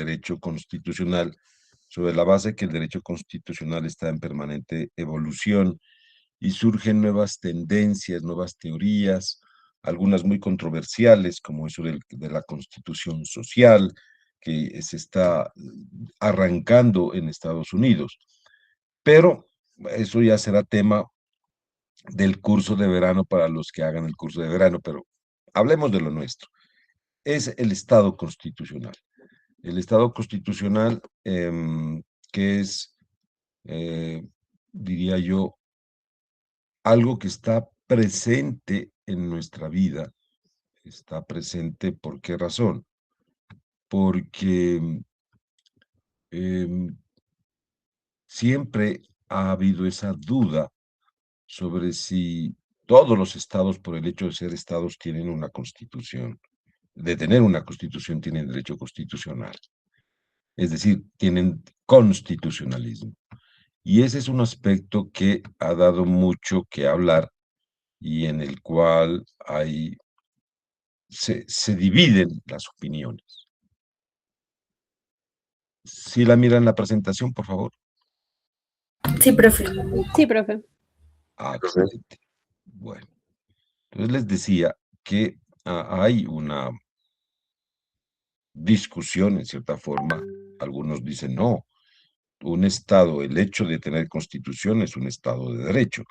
derecho constitucional, sobre la base que el derecho constitucional está en permanente evolución y surgen nuevas tendencias, nuevas teorías, algunas muy controversiales, como eso de la constitución social, que se está arrancando en Estados Unidos. Pero eso ya será tema del curso de verano para los que hagan el curso de verano, pero hablemos de lo nuestro. Es el Estado constitucional. El Estado constitucional, que es, eh, diría yo, algo que está presente en nuestra vida. Está presente, ¿por qué razón? Porque em, siempre ha habido esa duda sobre si todos los estados, por el hecho de ser estados, tienen una constitución. De tener una constitución, tienen derecho constitucional. Es decir, tienen constitucionalismo. Y ese es un aspecto que ha dado mucho que hablar y en el cual se dividen las opiniones. Si la miran la presentación, por favor. Sí, profe. Sí, profe. Ah, excelente. Bueno, entonces les decía que hay una discusión, en cierta forma. Algunos dicen, no, un Estado, el hecho de tener constitución es un Estado de derecho.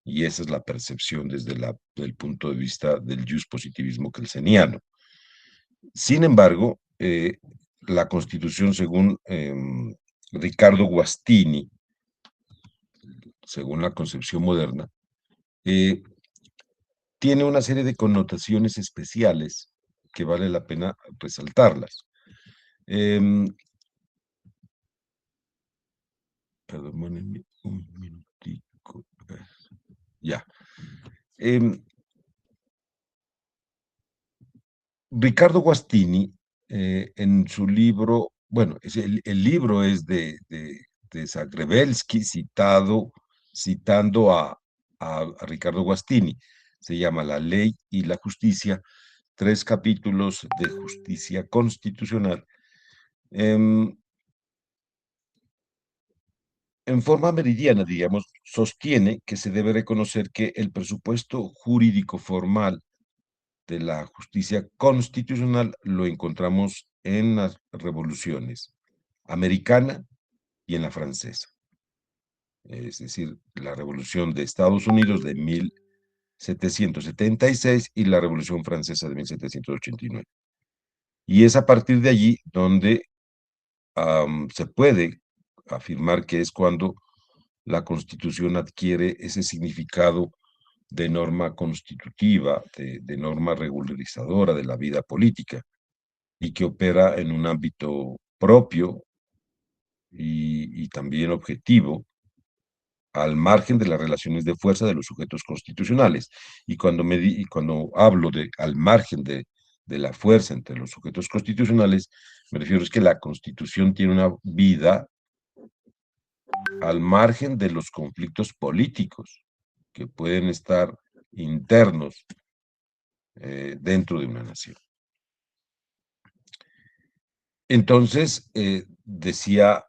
Y esa es la percepción desde el punto de vista del positivismo kelseniano. Sin embargo, la Constitución, según Ricardo Guastini, según la concepción moderna, eh, tiene una serie de connotaciones especiales que vale la pena resaltarlas. Perdónenme un minutico. Ya. Ricardo Guastini, en su libro, bueno, el libro es de Zagrebelsky, citando a Ricardo Guastini. Se llama La Ley y la Justicia, 3 capítulos de justicia constitucional. En forma meridiana, digamos, sostiene que se debe reconocer que el presupuesto jurídico formal de la justicia constitucional lo encontramos en las revoluciones americana y en la francesa. Es decir, la revolución de Estados Unidos de 1776 y la revolución francesa de 1789. Y es a partir de allí donde se puede afirmar que es cuando la Constitución adquiere ese significado de norma constitutiva, de norma regularizadora de la vida política y que opera en un ámbito propio y también objetivo, al margen de las relaciones de fuerza de los sujetos constitucionales. Y cuando hablo de al margen de la fuerza entre los sujetos constitucionales, me refiero es que la Constitución tiene una vida al margen de los conflictos políticos que pueden estar internos dentro de una nación. Entonces, decía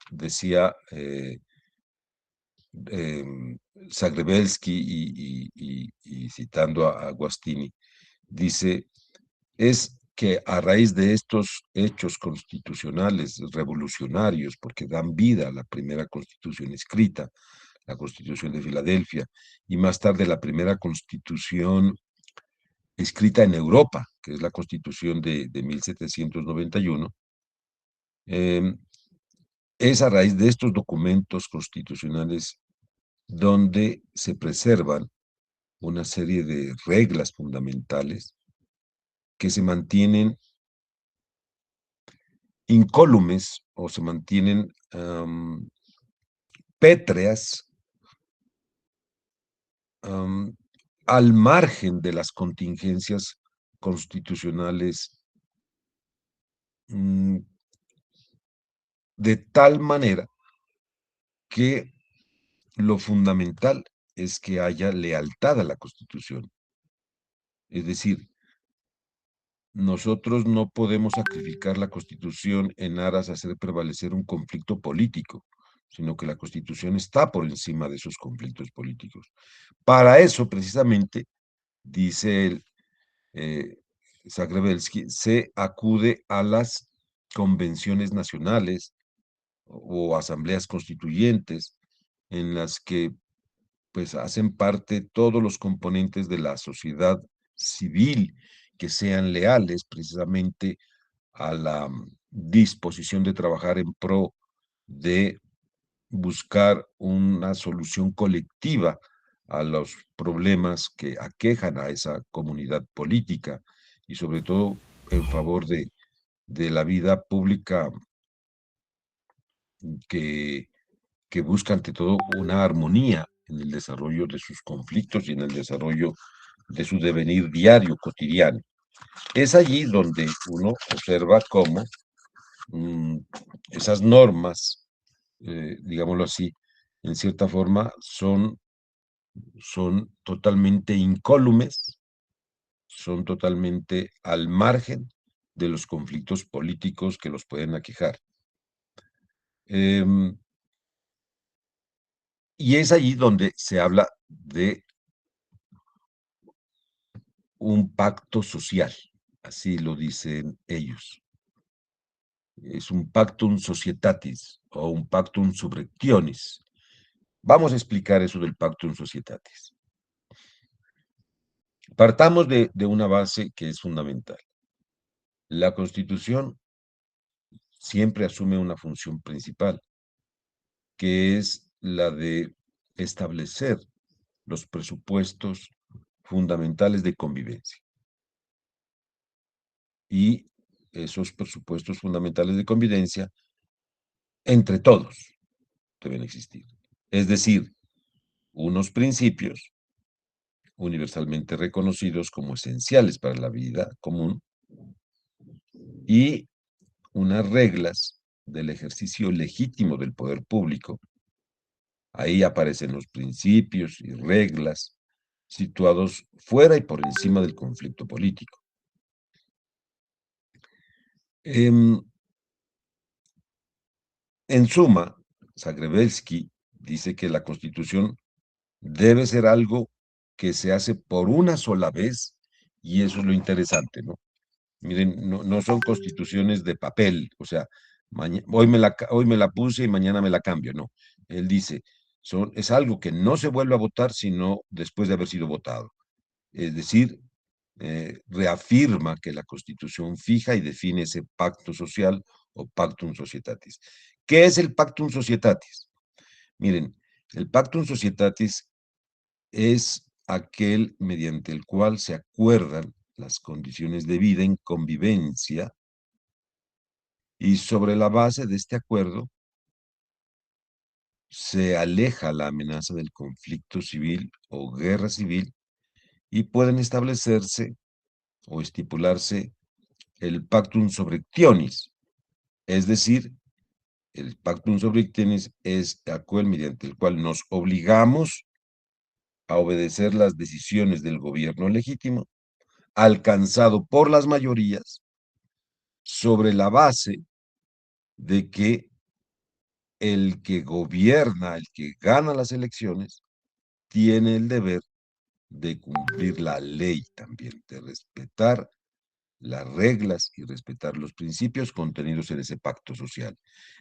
Zagrebelsky y citando a Guastini, dice, es que a raíz de estos hechos constitucionales revolucionarios, porque dan vida a la primera constitución escrita, la Constitución de Filadelfia, y más tarde la primera constitución escrita en Europa, que es la Constitución de 1791, es a raíz de estos documentos constitucionales donde se preservan una serie de reglas fundamentales que se mantienen incólumes o se mantienen pétreas al margen de las contingencias constitucionales, de tal manera que lo fundamental es que haya lealtad a la Constitución. Es decir, nosotros no podemos sacrificar la Constitución en aras a hacer prevalecer un conflicto político, sino que la Constitución está por encima de esos conflictos políticos. Para eso, precisamente, dice el Zagrebelsky, se acude a las convenciones nacionales o asambleas constituyentes en las que pues hacen parte todos los componentes de la sociedad civil que sean leales precisamente a la disposición de trabajar en pro de buscar una solución colectiva a los problemas que aquejan a esa comunidad política y sobre todo en favor de la vida pública que, que busca ante todo una armonía en el desarrollo de sus conflictos y en el desarrollo de su devenir diario, cotidiano. Es allí donde uno observa cómo esas normas, digámoslo así, en cierta forma son totalmente incólumes, son totalmente al margen de los conflictos políticos que los pueden aquejar. Y es allí donde se habla de un pacto social, así lo dicen ellos. Es un pactum societatis o un pactum subrectionis. Vamos a explicar eso del pactum societatis. Partamos de una base que es fundamental. La Constitución siempre asume una función principal, que es la de establecer los presupuestos fundamentales de convivencia. Y esos presupuestos fundamentales de convivencia, entre todos, deben existir. Es decir, unos principios universalmente reconocidos como esenciales para la vida común y unas reglas del ejercicio legítimo del poder público. Ahí aparecen los principios y reglas situados fuera y por encima del conflicto político. En suma, Zagrebelsky dice que la Constitución debe ser algo que se hace por una sola vez, y eso es lo interesante, ¿no? Miren, no son constituciones de papel, o sea, hoy me la puse y mañana me la cambio, no. Él dice, es algo que no se vuelve a votar sino después de haber sido votado. Es decir, reafirma que la Constitución fija y define ese pacto social o pactum societatis. ¿Qué es el pactum societatis? Miren, el pactum societatis es aquel mediante el cual se acuerdan las condiciones de vida en convivencia y sobre la base de este acuerdo se aleja la amenaza del conflicto civil o guerra civil y pueden establecerse o estipularse el pactum sobrectionis, es decir, el pactum sobrectionis es aquel mediante el cual nos obligamos a obedecer las decisiones del gobierno legítimo alcanzado por las mayorías sobre la base de que el que gobierna, el que gana las elecciones, tiene el deber de cumplir la ley también, de respetar las reglas y respetar los principios contenidos en ese pacto social.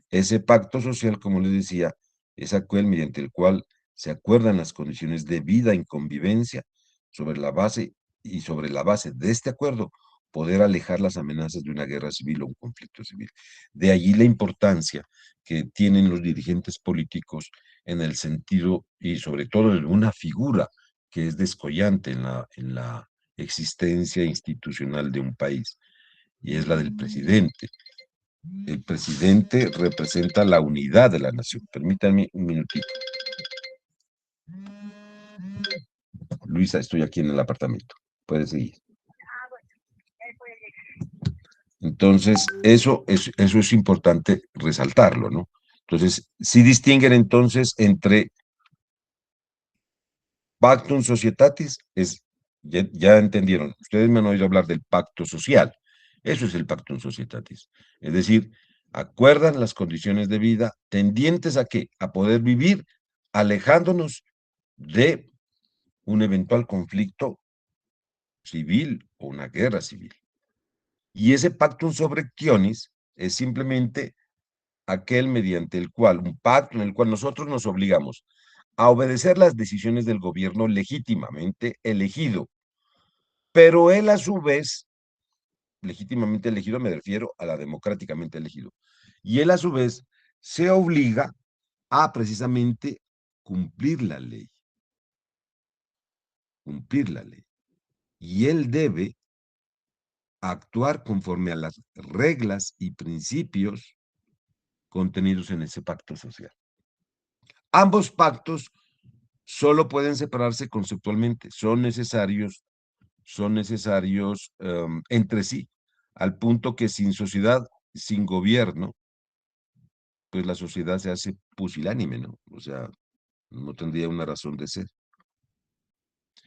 Ese pacto social, como les decía, es aquel mediante el cual se acuerdan las condiciones de vida en convivencia sobre la base y sobre la base de este acuerdo poder alejar las amenazas de una guerra civil o un conflicto civil. De allí la importancia que tienen los dirigentes políticos en el sentido y sobre todo en una figura que es descollante en la existencia institucional de un país, y es la del presidente. El presidente representa la unidad de la nación. Permítanme un minutito. Luisa, estoy aquí en el apartamento. Puedes seguir. Entonces, eso es importante resaltarlo, ¿no? Entonces, si distinguen entonces entre pactum societatis, ya entendieron, ustedes me han oído hablar del pacto social, Eso es el Pactum Societatis. Es decir, acuerdan las condiciones de vida tendientes a qué? A poder vivir alejándonos de un eventual conflicto civil o una guerra civil. Y ese Pactum Sobrectionis es simplemente aquel mediante el cual, un pacto en el cual nosotros nos obligamos a obedecer las decisiones del gobierno legítimamente elegido, pero él a su vez, legítimamente elegido me refiero a la democráticamente elegido, y él a su vez se obliga a precisamente cumplir la ley, cumplir la ley. Y él debe actuar conforme a las reglas y principios contenidos en ese pacto social. Ambos pactos solo pueden separarse conceptualmente, son necesarios entre sí, al punto que sin sociedad, sin gobierno, pues la sociedad se hace pusilánime, ¿no? O sea, no tendría una razón de ser.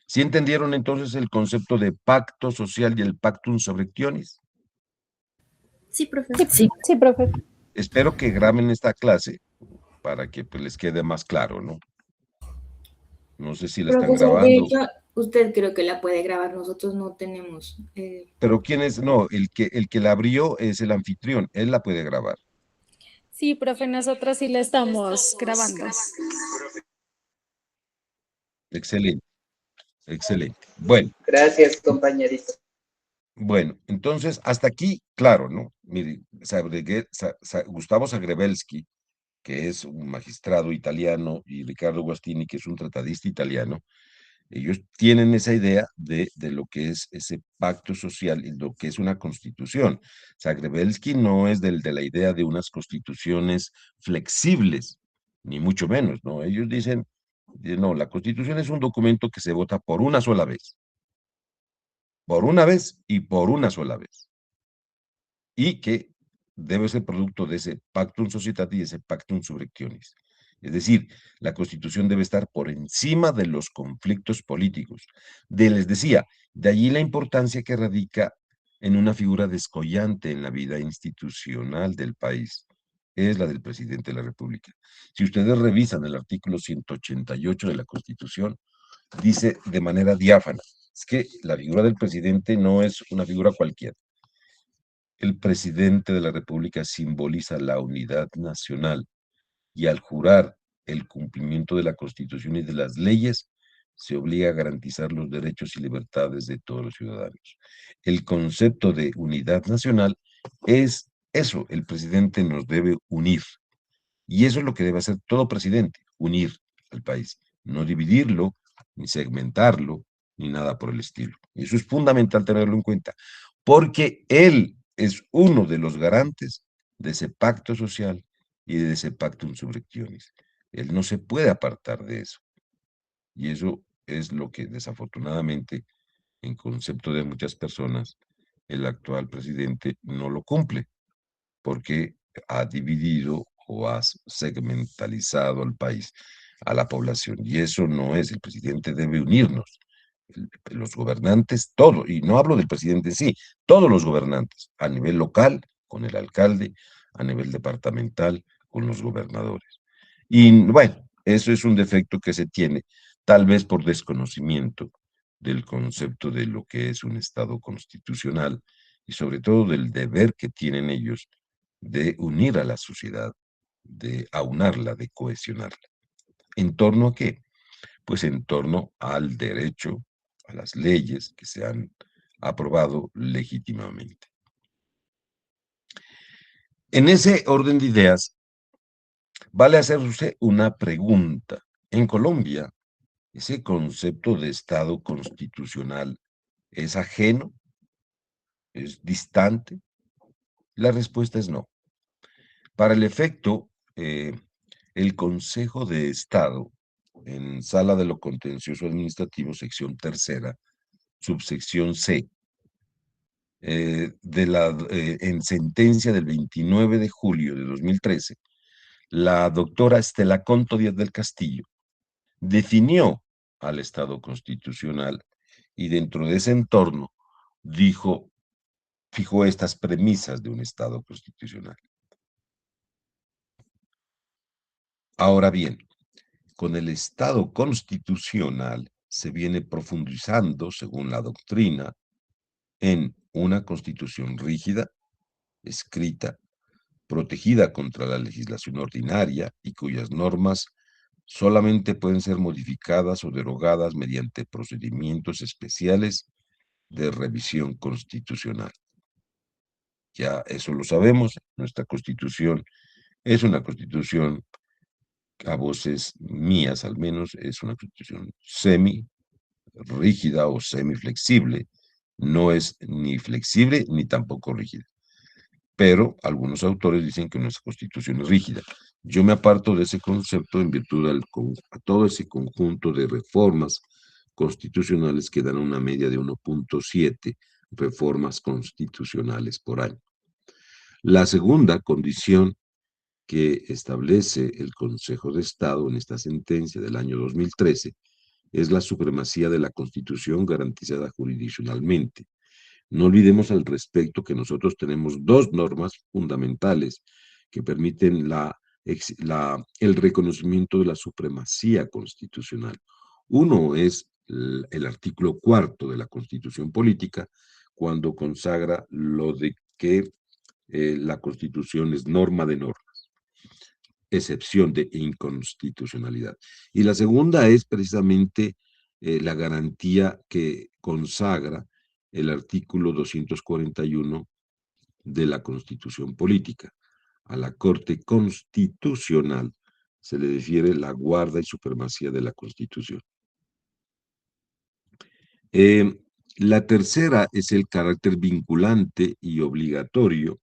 ¿Sí entendieron entonces el concepto de pacto social y el pactum sobrectionis? Sí, profe. Sí, Sí. sí, profe. Espero que graben esta clase para que pues, les quede más claro, ¿no? No sé si la están Profesor, de grabando. hecho, usted creo que la puede grabar, nosotros no tenemos. Pero ¿quién es? No, el que la abrió es el anfitrión, él la puede grabar. Sí, profe, nosotros sí la estamos grabando. Excelente, excelente. Bueno, Gracias, compañerito. bueno, entonces hasta aquí, claro, ¿no? Mire, Gustavo Zagrebelsky, que es un magistrado italiano, y Ricardo Guastini, que es un tratadista italiano, ellos tienen esa idea de lo que es ese pacto social y lo que es una constitución. Zagrebelsky no es de la idea de unas constituciones flexibles, ni mucho menos, ¿no? Ellos dicen, no, la constitución es un documento que se vota por una vez y por una sola vez, y que debe ser producto de ese pactum societatis y ese pactum subrectionis. Es decir, la Constitución debe estar por encima de los conflictos políticos. Les decía, de allí la importancia que radica en una figura descollante en la vida institucional del país, es la del presidente de la República. Si ustedes revisan el artículo 188 de la Constitución, dice de manera diáfana, es que la figura del presidente no es una figura cualquiera. El presidente de la República simboliza la unidad nacional y al jurar el cumplimiento de la Constitución y de las leyes, se obliga a garantizar los derechos y libertades de todos los ciudadanos. El concepto de unidad nacional es eso, el presidente nos debe unir. Y eso es lo que debe hacer todo presidente, unir al país, no dividirlo, ni segmentarlo, ni nada por el estilo. Y eso es fundamental tenerlo en cuenta, porque él es uno de los garantes de ese pacto social y de ese pactum subrectionis. Él no se puede apartar de eso. Y eso es lo que desafortunadamente, en concepto de muchas personas, el actual presidente no lo cumple, porque ha dividido o ha segmentalizado al país, a la población. Y eso no es, el presidente debe unirnos. Los gobernantes, todo, y no hablo del presidente en sí, todos los gobernantes, a nivel local, con el alcalde, a nivel departamental, con los gobernadores. Y bueno, eso es un defecto que se tiene, tal vez por desconocimiento del concepto de lo que es un Estado constitucional y sobre todo del deber que tienen ellos de unir a la sociedad, de aunarla, de cohesionarla. ¿En torno a qué? Pues en torno al derecho, a las leyes que se han aprobado legítimamente. En ese orden de ideas, vale hacerse una pregunta. En Colombia, ¿ese concepto de Estado constitucional es ajeno? ¿Es distante? La respuesta es no. Para el efecto, el Consejo de Estado, en Sala de lo Contencioso Administrativo, sección tercera, subsección C, en sentencia del 29 de julio de 2013, la doctora Estela Conto Díaz del Castillo definió al Estado constitucional y dentro de ese entorno dijo fijó estas premisas de un Estado constitucional. Ahora bien, con el Estado constitucional se viene profundizando, según la doctrina, en una constitución rígida, escrita, protegida contra la legislación ordinaria y cuyas normas solamente pueden ser modificadas o derogadas mediante procedimientos especiales de revisión constitucional. Ya eso lo sabemos, nuestra constitución es una constitución, a voces mías al menos, es una constitución semi-rígida o semi-flexible, no es ni flexible ni tampoco rígida. Pero algunos autores dicen que nuestra constitución es rígida. Yo me aparto de ese concepto en virtud a todo ese conjunto de reformas constitucionales que dan una media de 1.7 reformas constitucionales por año. La segunda condición que establece el Consejo de Estado en esta sentencia del año 2013 es la supremacía de la Constitución garantizada jurisdiccionalmente. No olvidemos al respecto que nosotros tenemos dos normas fundamentales que permiten el reconocimiento de la supremacía constitucional. Uno es el artículo 4 de la Constitución Política, cuando consagra lo de que la Constitución es norma de normas, excepción de inconstitucionalidad. Y la segunda es precisamente la garantía que consagra el artículo 241 de la Constitución Política. A la Corte Constitucional se le refiere la guarda y supremacía de la Constitución. La tercera es el carácter vinculante y obligatorio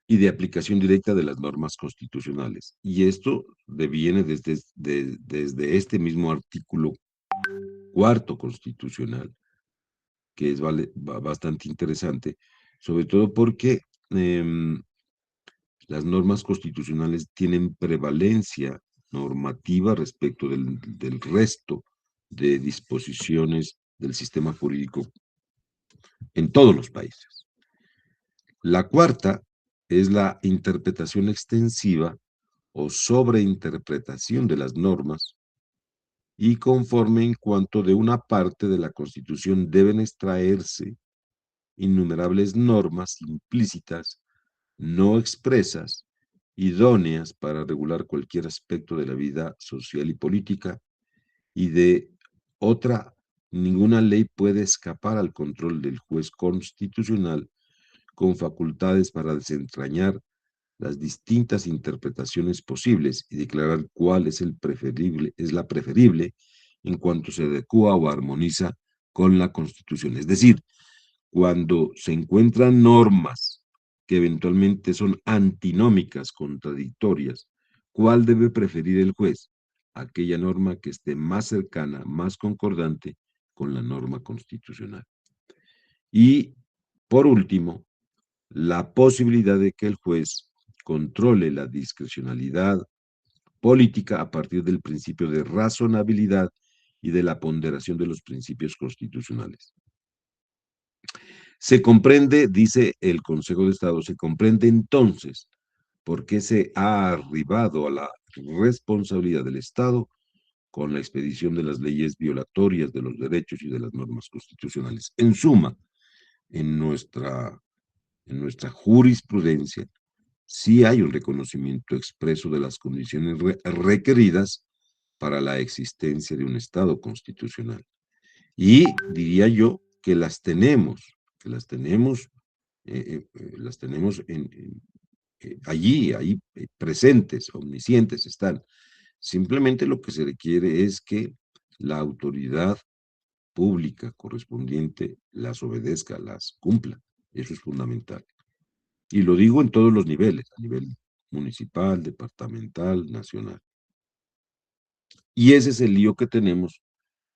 y de aplicación directa de las normas constitucionales. Y esto deviene desde este mismo artículo 4 constitucional, que es bastante interesante, sobre todo porque las normas constitucionales tienen prevalencia normativa respecto del resto de disposiciones del sistema jurídico en todos los países. La cuarta es la interpretación extensiva o sobreinterpretación de las normas y conforme en cuanto de una parte de la Constitución deben extraerse innumerables normas implícitas, no expresas, idóneas para regular cualquier aspecto de la vida social y política, y de otra, ninguna ley puede escapar al control del juez constitucional con facultades para desentrañar las distintas interpretaciones posibles y declarar cuál es la preferible en cuanto se adecua o armoniza con la Constitución. Es decir, cuando se encuentran normas que eventualmente son antinómicas, contradictorias, ¿cuál debe preferir el juez? Aquella norma que esté más cercana, más concordante con la norma constitucional. Y, por último, la posibilidad de que el juez controle la discrecionalidad política a partir del principio de razonabilidad y de la ponderación de los principios constitucionales. Se comprende, dice el Consejo de Estado, se comprende entonces por qué se ha arribado a la responsabilidad del Estado con la expedición de las leyes violatorias de los derechos y de las normas constitucionales. En suma, en nuestra jurisprudencia, sí hay un reconocimiento expreso de las condiciones requeridas para la existencia de un Estado constitucional. Y diría yo que las tenemos allí presentes, omniscientes están. Simplemente lo que se requiere es que la autoridad pública correspondiente las obedezca, las cumpla. Eso es fundamental. Y lo digo en todos los niveles, a nivel municipal, departamental, nacional. Y ese es el lío que tenemos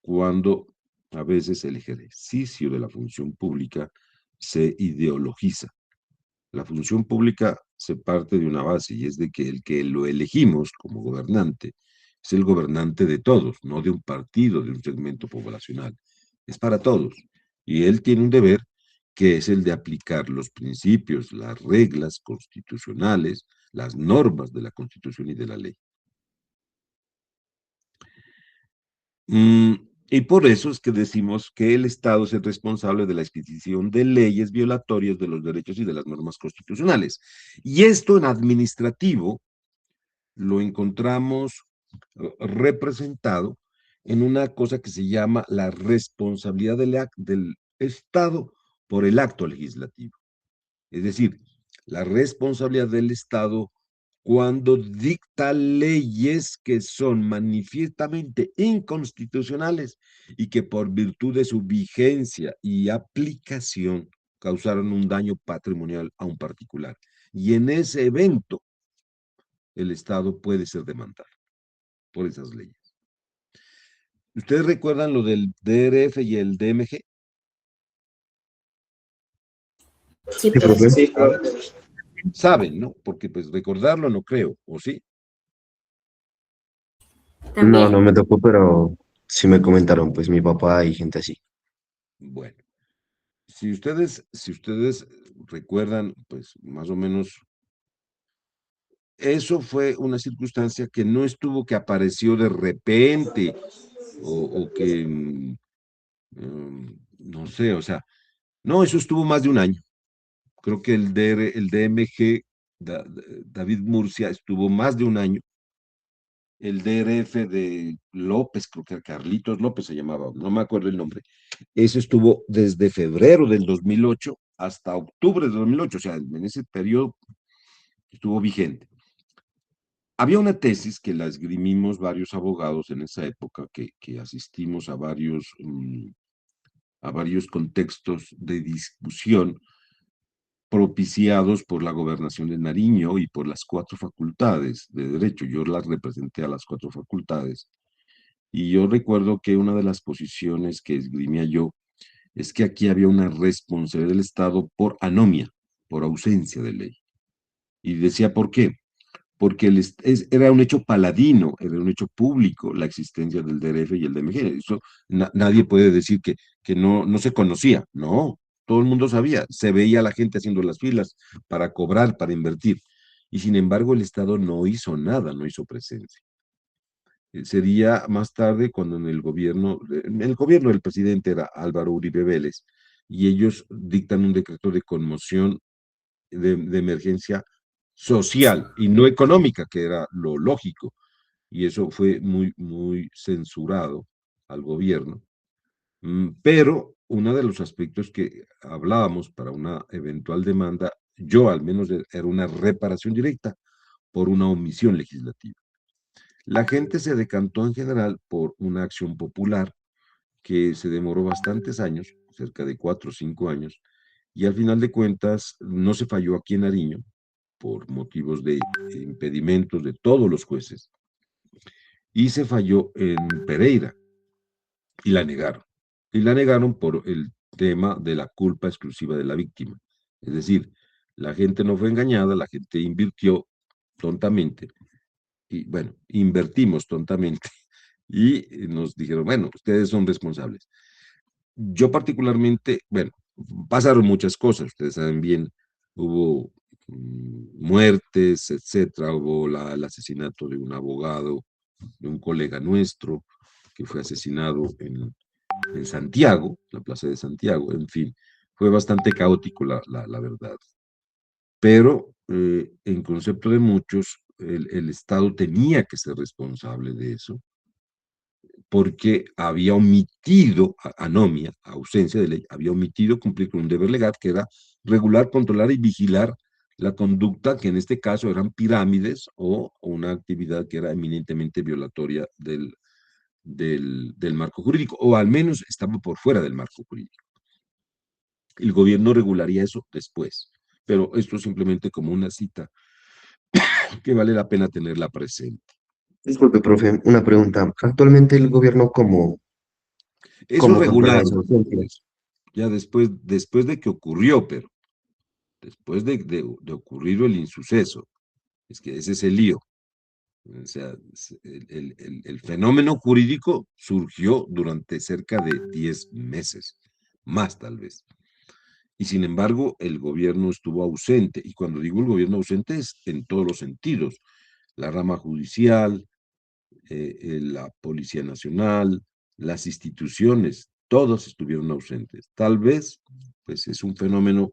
cuando a veces el ejercicio de la función pública se ideologiza. La función pública se parte de una base y es de que el que lo elegimos como gobernante es el gobernante de todos, no de un partido, de un segmento poblacional. Es para todos. Y él tiene un deber que es el de aplicar los principios, las reglas constitucionales, las normas de la Constitución y de la ley. Y por eso es que decimos que el Estado es el responsable de la expedición de leyes violatorias de los derechos y de las normas constitucionales. Y esto en administrativo lo encontramos representado en una cosa que se llama la responsabilidad del Estado por el acto legislativo. Es decir, la responsabilidad del Estado cuando dicta leyes que son manifiestamente inconstitucionales y que por virtud de su vigencia y aplicación causaron un daño patrimonial a un particular. Y en ese evento, el Estado puede ser demandado por esas leyes. ¿Ustedes recuerdan lo del DRF y el DMG? Sí, Sí, profe. profe. Sí, profe. Saben, ¿no? Porque pues recordarlo no creo, ¿o sí? No, También. no me tocó, pero sí me comentaron, pues mi papá y gente así. Bueno, si ustedes recuerdan, pues más o menos, eso fue una circunstancia que no estuvo que apareció de repente o que, no sé, o sea, no, eso estuvo más de un año. Creo que el DMG, David Murcia, estuvo más de un año. El DRF de López, creo que Carlitos López se llamaba, no me acuerdo el nombre. Eso estuvo desde febrero del 2008 hasta octubre del 2008, o sea, en ese periodo estuvo vigente. Había una tesis que la esgrimimos varios abogados en esa época, que asistimos a varios contextos de discusión propiciados por la gobernación de Nariño y por las 4 facultades de Derecho. Yo las representé a las 4 facultades. Y yo recuerdo que una de las posiciones que esgrimía yo es que aquí había una responsabilidad del Estado por anomia, por ausencia de ley. Y decía, ¿por qué? Porque era un hecho paladino, era un hecho público la existencia del DRF y el DMG. Eso nadie puede decir que no se conocía. No, todo el mundo sabía. Se veía a la gente haciendo las filas para cobrar, para invertir. Y sin embargo, el Estado no hizo nada, no hizo presencia. Sería más tarde cuando en el gobierno del presidente era Álvaro Uribe Vélez, y ellos dictan un decreto de conmoción de emergencia social y no económica, que era lo lógico, y eso fue muy, muy censurado al gobierno. Pero uno de los aspectos que hablábamos para una eventual demanda, yo al menos, era una reparación directa por una omisión legislativa. La gente se decantó en general por una acción popular que se demoró bastantes años, cerca de 4 o 5 años, y al final de cuentas no se falló aquí en Nariño por motivos de impedimentos de todos los jueces, y se falló en Pereira, y la negaron. Y la negaron por el tema de la culpa exclusiva de la víctima. Es decir, la gente no fue engañada, la gente invirtió tontamente, y bueno, invertimos tontamente, y nos dijeron, bueno, ustedes son responsables. Yo particularmente, bueno, pasaron muchas cosas, ustedes saben bien, hubo muertes, etcétera, hubo el asesinato de un abogado, de un colega nuestro, que fue asesinado en Santiago, la plaza de Santiago, en fin, fue bastante caótico la verdad. Pero en concepto de muchos, el Estado tenía que ser responsable de eso, porque había omitido, anomia, ausencia de ley, había omitido cumplir con un deber legal que era regular, controlar y vigilar la conducta, que en este caso eran pirámides o una actividad que era eminentemente violatoria del marco jurídico, o al menos estaba por fuera del marco jurídico. El gobierno regularía eso después, pero esto es simplemente como una cita que vale la pena tenerla presente. Disculpe, profe, una pregunta. Actualmente el gobierno, Eso ¿cómo controla esa regularon, ausencia? ya después de que ocurrió, pero después de ocurrir el insuceso, es que ese es el lío. O sea, el fenómeno jurídico surgió durante cerca de 10 meses, más tal vez. y sin embargo el gobierno estuvo ausente, y cuando digo el gobierno ausente es en todos los sentidos, la rama judicial, la Policía Nacional, las instituciones, todos estuvieron ausentes. Tal vez, pues es un fenómeno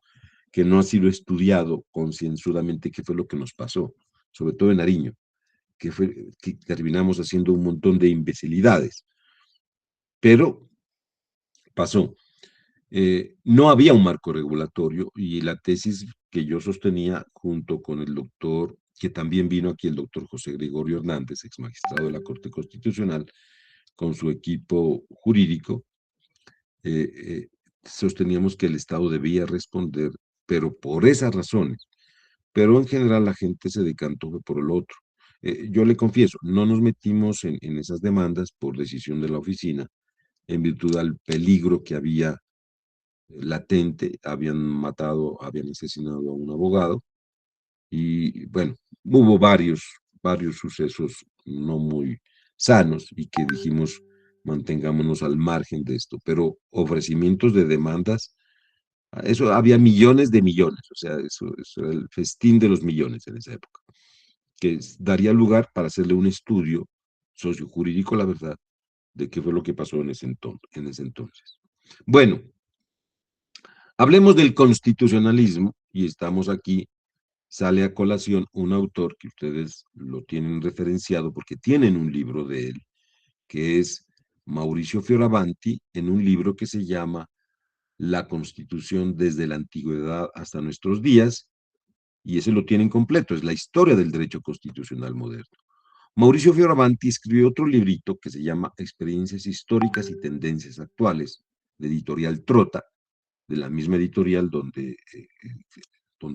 que no ha sido estudiado concienzudamente qué fue lo que nos pasó, sobre todo en Nariño, que fue que terminamos haciendo un montón de imbecilidades, pero pasó. No había un marco regulatorio y la tesis que yo sostenía junto con el doctor, que también vino aquí el doctor José Gregorio Hernández, ex magistrado de la Corte Constitucional, con su equipo jurídico, eh, eh, sosteníamos que el Estado debía responder, pero por esas razones. Pero en general la gente se decantó por el otro. Yo le confieso, no nos metimos en esas demandas por decisión de la oficina, en virtud del peligro que había latente, habían matado, habían asesinado a un abogado, y bueno, hubo varios sucesos no muy sanos y que dijimos mantengámonos al margen de esto, pero ofrecimientos de demandas, eso había millones de millones, o sea, eso era el festín de los millones en esa época, que daría lugar para hacerle un estudio sociojurídico, la verdad, de qué fue lo que pasó en ese entonces. Bueno, hablemos del constitucionalismo, y estamos aquí, sale a colación un autor que ustedes lo tienen referenciado porque tienen un libro de él, que es Mauricio Fioravanti, en un libro que se llama La Constitución desde la Antigüedad hasta nuestros días, y ese lo tienen completo, es la historia del derecho constitucional moderno. Mauricio Fioravanti escribió otro librito que se llama Experiencias históricas y tendencias actuales, de editorial Trota, de la misma editorial donde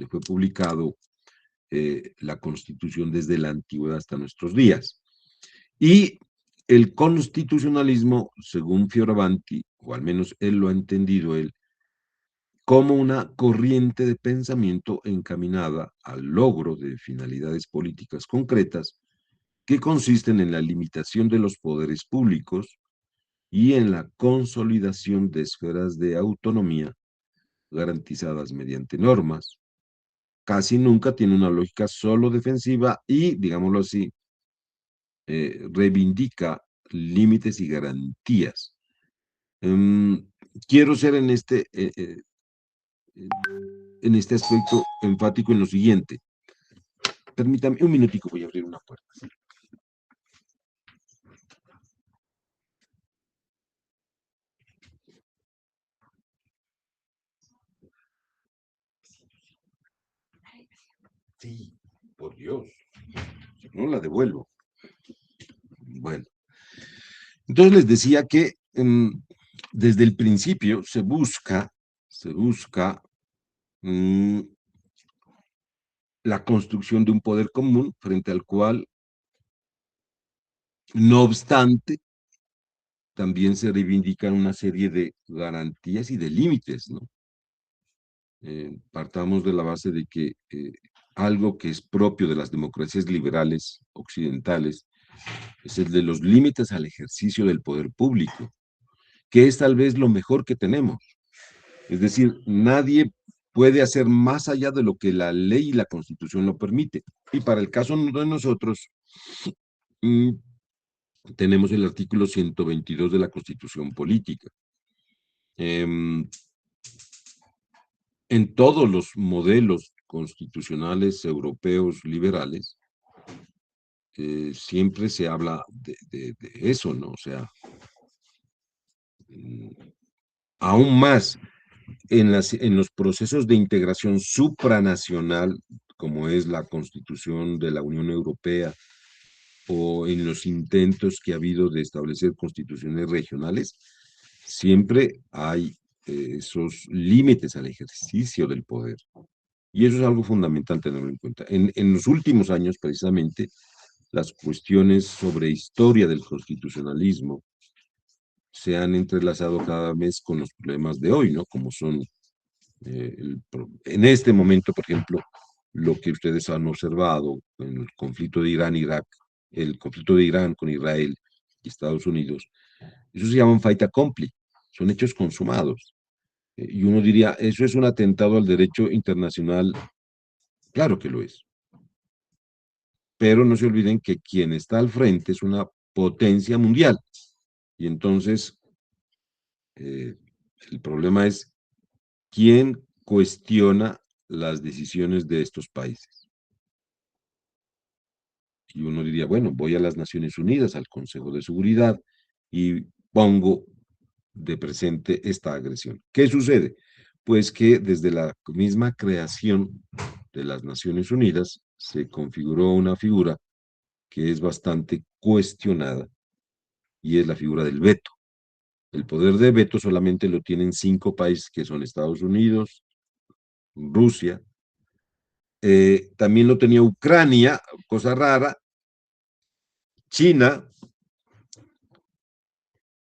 fue publicado la Constitución desde la antigüedad hasta nuestros días. Y el constitucionalismo, según Fioravanti, o al menos él lo ha entendido él, como una corriente de pensamiento encaminada al logro de finalidades políticas concretas que consisten en la limitación de los poderes públicos y en la consolidación de esferas de autonomía garantizadas mediante normas. Casi nunca tiene una lógica solo defensiva y, digámoslo así, reivindica límites y garantías. Quiero ser en este aspecto enfático en lo siguiente. Permítame un minutico, voy a abrir una puerta. Sí, por Dios, si no la devuelvo. Bueno, entonces les decía que desde el principio se busca la construcción de un poder común frente al cual, no obstante, también se reivindican una serie de garantías y de límites, ¿no? Partamos de la base de que algo que es propio de las democracias liberales occidentales es el de los límites al ejercicio del poder público, que es tal vez lo mejor que tenemos. Es decir, nadie puede hacer más allá de lo que la ley y la Constitución lo permite. Y para el caso de nosotros, tenemos el artículo 122 de la Constitución Política. En todos los modelos constitucionales europeos liberales, siempre se habla de eso, ¿no? O sea, aún más en los procesos de integración supranacional, como es la Constitución de la Unión Europea, o en los intentos que ha habido de establecer constituciones regionales, siempre hay esos límites al ejercicio del poder. Y eso es algo fundamental tenerlo en cuenta. En los últimos años, precisamente, las cuestiones sobre historia del constitucionalismo se han entrelazado cada vez con los problemas de hoy, ¿no? Como son, en este momento, por ejemplo, lo que ustedes han observado en el conflicto de Irán-Irak, el conflicto de Irán con Israel y Estados Unidos, eso se llama un fait accompli, son hechos consumados. Y uno diría, ¿eso es un atentado al derecho internacional? Claro que lo es. Pero no se olviden que quien está al frente es una potencia mundial. Y entonces, eh, el problema es quién cuestiona las decisiones de estos países. Y uno diría, bueno, voy a las Naciones Unidas, al Consejo de Seguridad, y pongo de presente esta agresión. ¿Qué sucede? Pues que desde la misma creación de las Naciones Unidas se configuró una figura que es bastante cuestionada y es la figura del veto. El poder de veto solamente lo tienen 5 países que son Estados Unidos, Rusia, también lo tenía Ucrania, cosa rara, China,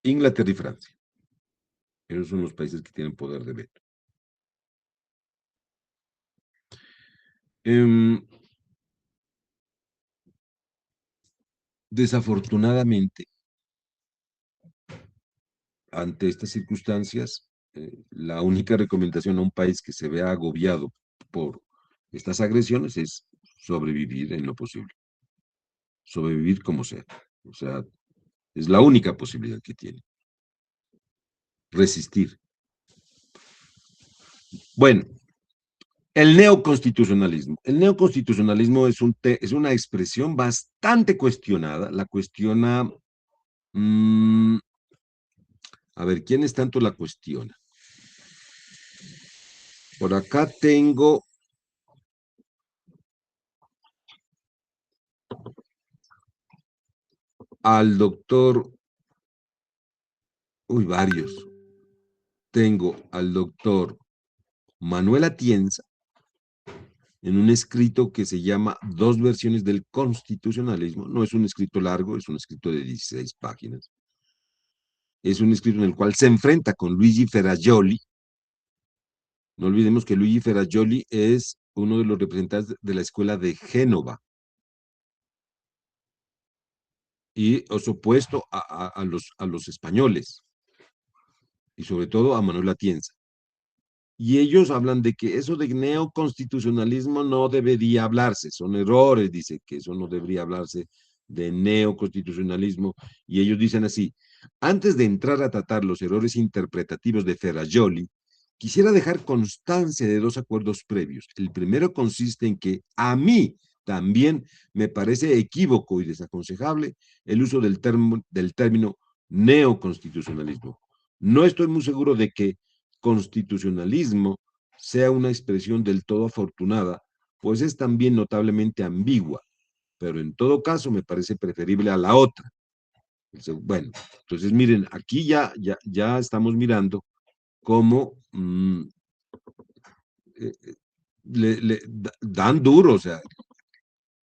Inglaterra y Francia. Esos son los países que tienen poder de veto. Desafortunadamente, ante estas circunstancias, la única recomendación a un país que se vea agobiado por estas agresiones es sobrevivir en lo posible. Sobrevivir como sea. O sea, es la única posibilidad que tiene. Resistir. Bueno, el neoconstitucionalismo. El neoconstitucionalismo es una expresión bastante cuestionada. La cuestiona... a ver, ¿quiénes tanto la cuestiona? Por acá tengo al doctor, varios. Tengo al doctor Manuel Atienza en un escrito que se llama Dos versiones del constitucionalismo. No es un escrito largo, es un escrito de 16 páginas. Es un escrito en el cual se enfrenta con Luigi Ferrajoli. No olvidemos que Luigi Ferrajoli es uno de los representantes de la escuela de Génova y es opuesto a los españoles y sobre todo a Manuel Atienza. Y ellos hablan de que eso de neoconstitucionalismo no debería hablarse, son errores, dice que eso no debería hablarse de neoconstitucionalismo, y ellos dicen así, antes de entrar a tratar los errores interpretativos de Ferrajoli, quisiera dejar constancia de 2 acuerdos previos. El primero consiste en que a mí también me parece equívoco y desaconsejable el uso del término neoconstitucionalismo. No estoy muy seguro de que constitucionalismo sea una expresión del todo afortunada, pues es también notablemente ambigua, pero en todo caso me parece preferible a la otra. Bueno, entonces miren, aquí ya estamos mirando cómo dan duro, o sea,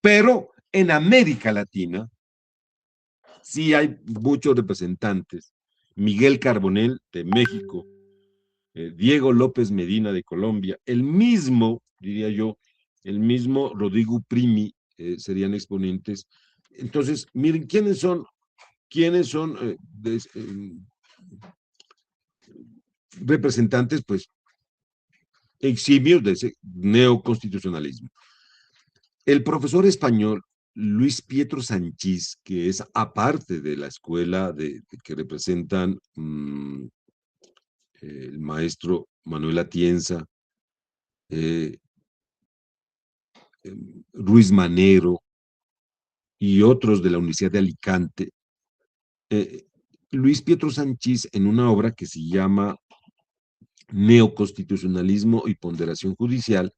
pero en América Latina sí hay muchos representantes. Miguel Carbonell de México, Diego López Medina de Colombia, el mismo, diría yo, el mismo Rodrigo Primi serían exponentes. Entonces, miren, ¿quiénes son representantes, pues, eximios de ese neoconstitucionalismo? El profesor español Luis Pietro Sanchís, que es aparte de la escuela que representan el maestro Manuel Atienza, Ruiz Manero y otros de la Universidad de Alicante, Luis Pietro Sanchís, en una obra que se llama Neoconstitucionalismo y Ponderación Judicial,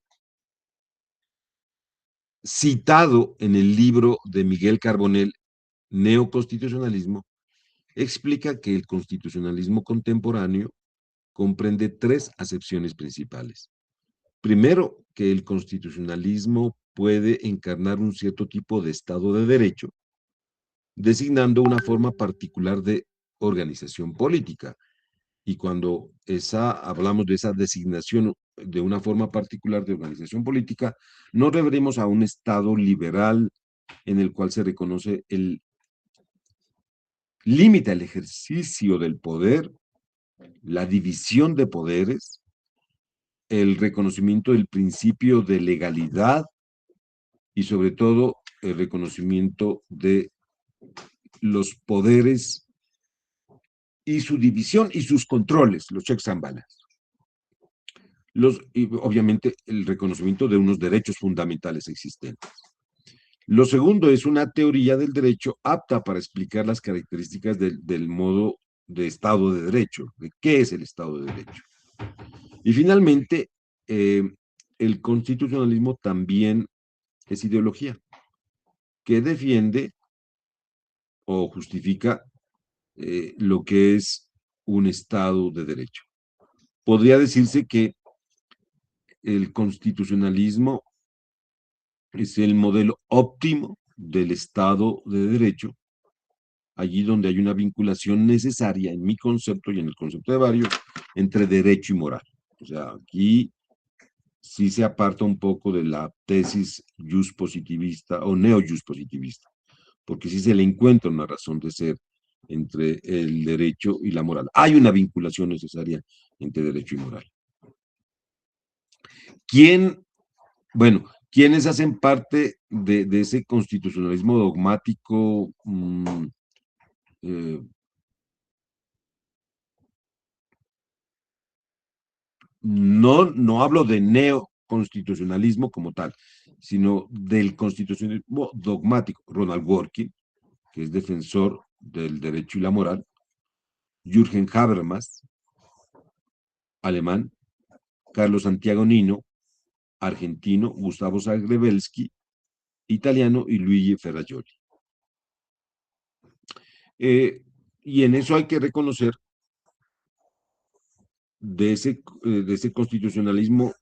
citado en el libro de Miguel Carbonell, Neoconstitucionalismo, explica que el constitucionalismo contemporáneo comprende 3 acepciones principales. Primero, que el constitucionalismo puede encarnar un cierto tipo de Estado de Derecho, designando una forma particular de organización política. Y cuando hablamos de esa designación de una forma particular de organización política, nos referimos a un Estado liberal en el cual se reconoce el límite al ejercicio del poder, la división de poderes, el reconocimiento del principio de legalidad y sobre todo el reconocimiento de los poderes y su división y sus controles, los checks and balances. Y obviamente el reconocimiento de unos derechos fundamentales existentes. Lo segundo es una teoría del derecho apta para explicar las características del modo de Estado de Derecho, de qué es el Estado de Derecho. Y finalmente, el constitucionalismo también es ideología, que defiende o justifica lo que es un Estado de Derecho. Podría decirse que el constitucionalismo es el modelo óptimo del Estado de Derecho, allí donde hay una vinculación necesaria, en mi concepto y en el concepto de varios, entre derecho y moral. O sea, aquí sí se aparta un poco de la tesis positivista o positivista, porque sí se le encuentra una razón de ser entre el derecho y la moral. Hay una vinculación necesaria entre derecho y moral. ¿Quiénes hacen parte de ese constitucionalismo dogmático? No hablo de neoconstitucionalismo como tal, sino del constitucionalismo dogmático. Ronald Dworkin, que es defensor del derecho y la moral; Jürgen Habermas, alemán; Carlos Santiago Nino, argentino; Gustavo Zagrebelsky, italiano; y Luigi Ferrajoli. Y en eso hay que reconocer de ese constitucionalismo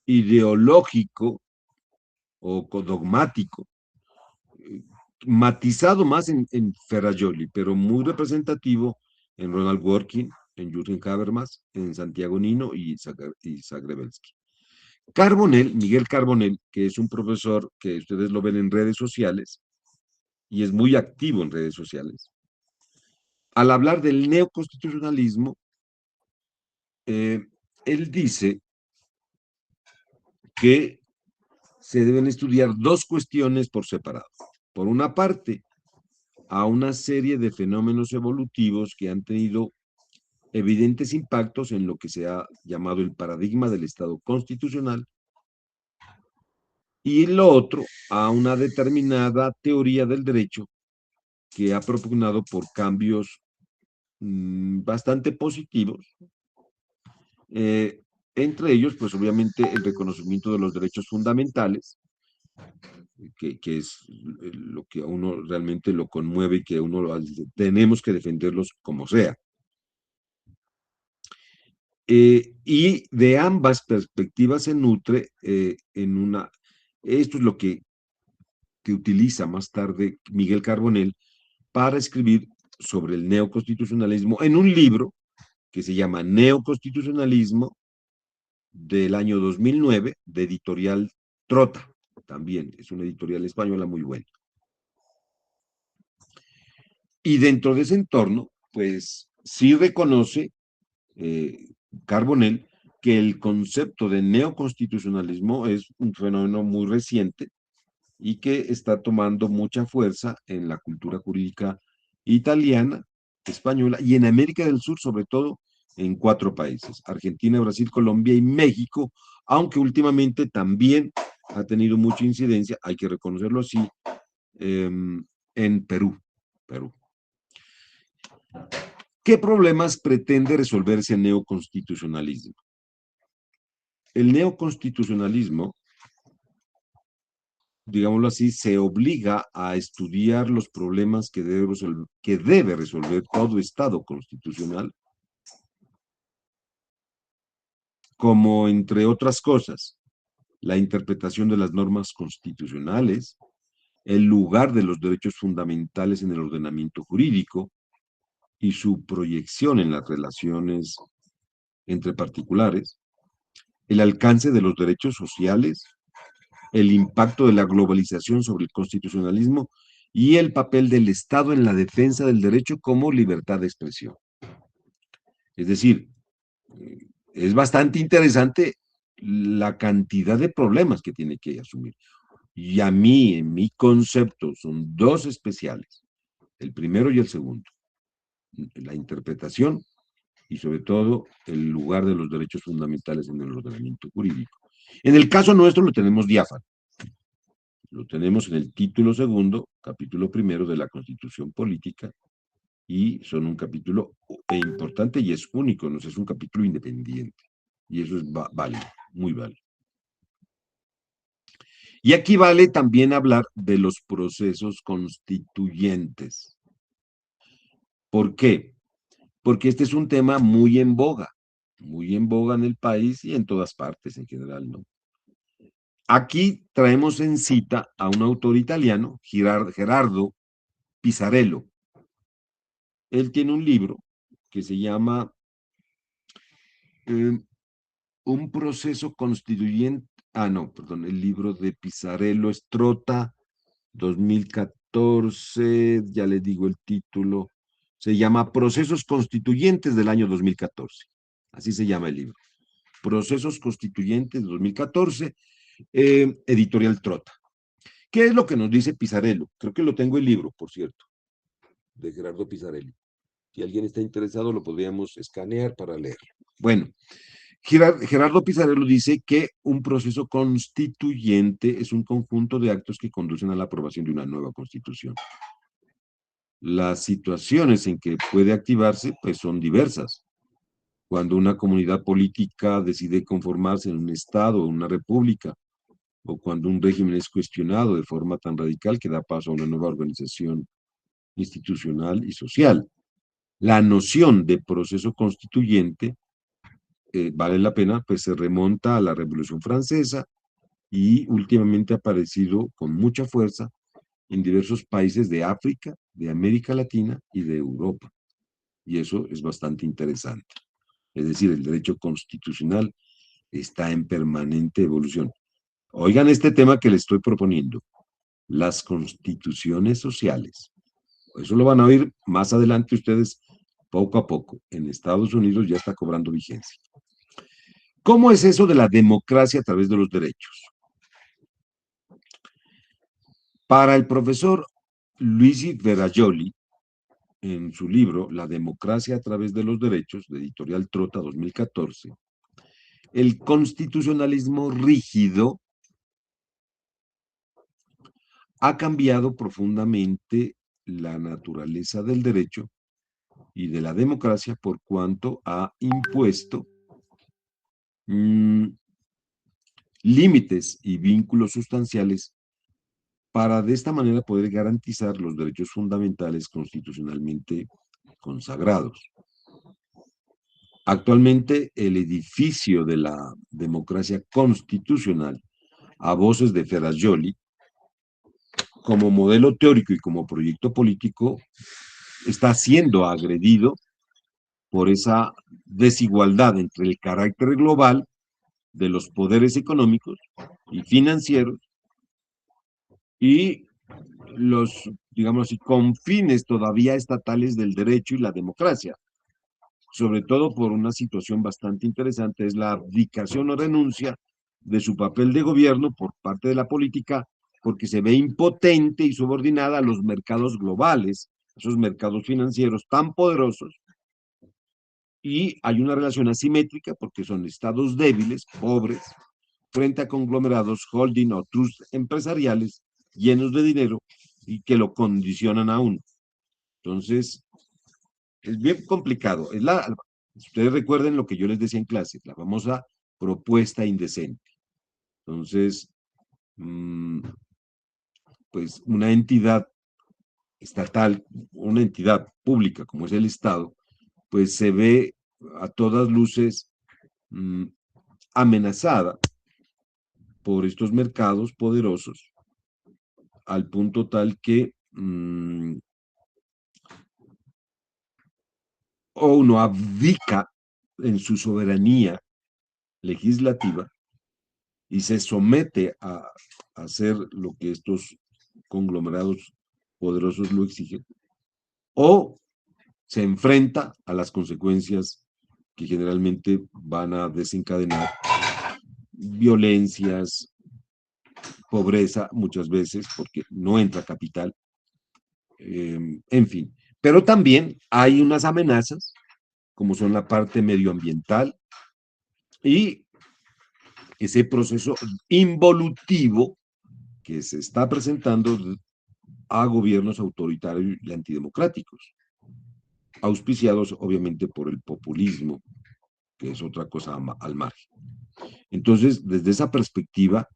ideológico o dogmático, matizado más en Ferrajoli, pero muy representativo en Ronald Dworkin, en Jürgen Habermas, en Santiago Nino y Zagrebelsky. Miguel Carbonell, que es un profesor que ustedes lo ven en redes sociales y es muy activo en redes sociales, al hablar del neoconstitucionalismo, él dice que se deben estudiar dos cuestiones por separado. Por una parte, a una serie de fenómenos evolutivos que han tenido evidentes impactos en lo que se ha llamado el paradigma del Estado constitucional, y lo otro, a una determinada teoría del derecho que ha propugnado por cambios bastante positivos, entre ellos, pues obviamente el reconocimiento de los derechos fundamentales, que es lo que a uno realmente lo conmueve y que tenemos que defenderlos como sea. Y de ambas perspectivas se nutre esto es lo que utiliza más tarde Miguel Carbonell para escribir sobre el neoconstitucionalismo en un libro que se llama Neoconstitucionalismo, del año 2009, de editorial Trota. También es una editorial española muy buena. Y dentro de ese entorno, pues sí reconoce Carbonell que el concepto de neoconstitucionalismo es un fenómeno muy reciente y que está tomando mucha fuerza en la cultura jurídica italiana, española y en América del Sur, sobre todo en 4 países: Argentina, Brasil, Colombia y México, aunque últimamente también ha tenido mucha incidencia, hay que reconocerlo así, en Perú. ¿Qué problemas pretende resolverse el neoconstitucionalismo? El neoconstitucionalismo, digámoslo así, se obliga a estudiar los problemas que debe resolver todo Estado constitucional, como, entre otras cosas, la interpretación de las normas constitucionales, el lugar de los derechos fundamentales en el ordenamiento jurídico y su proyección en las relaciones entre particulares, el alcance de los derechos sociales, el impacto de la globalización sobre el constitucionalismo y el papel del Estado en la defensa del derecho como libertad de expresión. Es decir, es bastante interesante la cantidad de problemas que tiene que asumir. Y a mí, en mi concepto, son dos especiales, el primero y el segundo. La interpretación y sobre todo el lugar de los derechos fundamentales en el ordenamiento jurídico. En el caso nuestro lo tenemos diáfano. Lo tenemos en el título segundo, capítulo primero de la Constitución Política, y son un capítulo importante y es único, no es un capítulo independiente. Y eso es válido, muy válido. Y aquí vale también hablar de los procesos constituyentes. ¿Por qué? Porque este es un tema muy en boga en el país y en todas partes en general, ¿no? Aquí traemos en cita a un autor italiano, Gerardo Pisarello. Él tiene un libro que se llama Un proceso constituyente. No, perdón, el libro de Pisarello es Trota, 2014, ya les digo el título, se llama Procesos Constituyentes del año 2014. Así se llama el libro. Procesos Constituyentes de 2014, editorial Trota. ¿Qué es lo que nos dice Pisarello? Creo que lo tengo el libro, por cierto, de Gerardo Pisarello. Si alguien está interesado, lo podríamos escanear para leerlo. Bueno, Gerardo Pisarello dice que un proceso constituyente es un conjunto de actos que conducen a la aprobación de una nueva constitución. Las situaciones en que puede activarse pues son diversas. Cuando una comunidad política decide conformarse en un estado o una república, o cuando un régimen es cuestionado de forma tan radical que da paso a una nueva organización institucional y social. La noción de proceso constituyente vale la pena, pues se remonta a la Revolución Francesa y últimamente ha aparecido con mucha fuerza en diversos países de África, de América Latina y de Europa. Y eso es bastante interesante. Es decir, el derecho constitucional está en permanente evolución. Oigan este tema que les estoy proponiendo, las constituciones sociales. Eso lo van a oír más adelante ustedes poco a poco. En Estados Unidos ya está cobrando vigencia. ¿Cómo es eso de la democracia a través de los derechos? Para el profesor Luigi Verajoli, en su libro La democracia a través de los derechos, de editorial Trota 2014, el constitucionalismo rígido ha cambiado profundamente la naturaleza del derecho y de la democracia por cuanto ha impuesto límites y vínculos sustanciales para de esta manera poder garantizar los derechos fundamentales constitucionalmente consagrados. Actualmente, el edificio de la democracia constitucional, a voces de Verajoli, como modelo teórico y como proyecto político, está siendo agredido por esa desigualdad entre el carácter global de los poderes económicos y financieros y los, digamos así, confines todavía estatales del derecho y la democracia. Sobre todo por una situación bastante interesante, es la abdicación o renuncia de su papel de gobierno por parte de la política, porque se ve impotente y subordinada a los mercados globales, esos mercados financieros tan poderosos, y hay una relación asimétrica porque son estados débiles, pobres, frente a conglomerados holding o trust empresariales llenos de dinero y que lo condicionan a uno. Entonces, es bien complicado. Ustedes recuerden lo que yo les decía en clase, la famosa propuesta indecente. Entonces, pues una entidad estatal, una entidad pública como es el Estado, pues se ve a todas luces amenazada por estos mercados poderosos, al punto tal que o uno abdica en su soberanía legislativa y se somete a hacer lo que estos conglomerados poderosos lo exigen, o se enfrenta a las consecuencias que generalmente van a desencadenar violencias, pobreza muchas veces, porque no entra capital, en fin. Pero también hay unas amenazas, como son la parte medioambiental y ese proceso involutivo que se está presentando a gobiernos autoritarios y antidemocráticos, auspiciados obviamente por el populismo, que es otra cosa al margen. Entonces, desde esa perspectiva,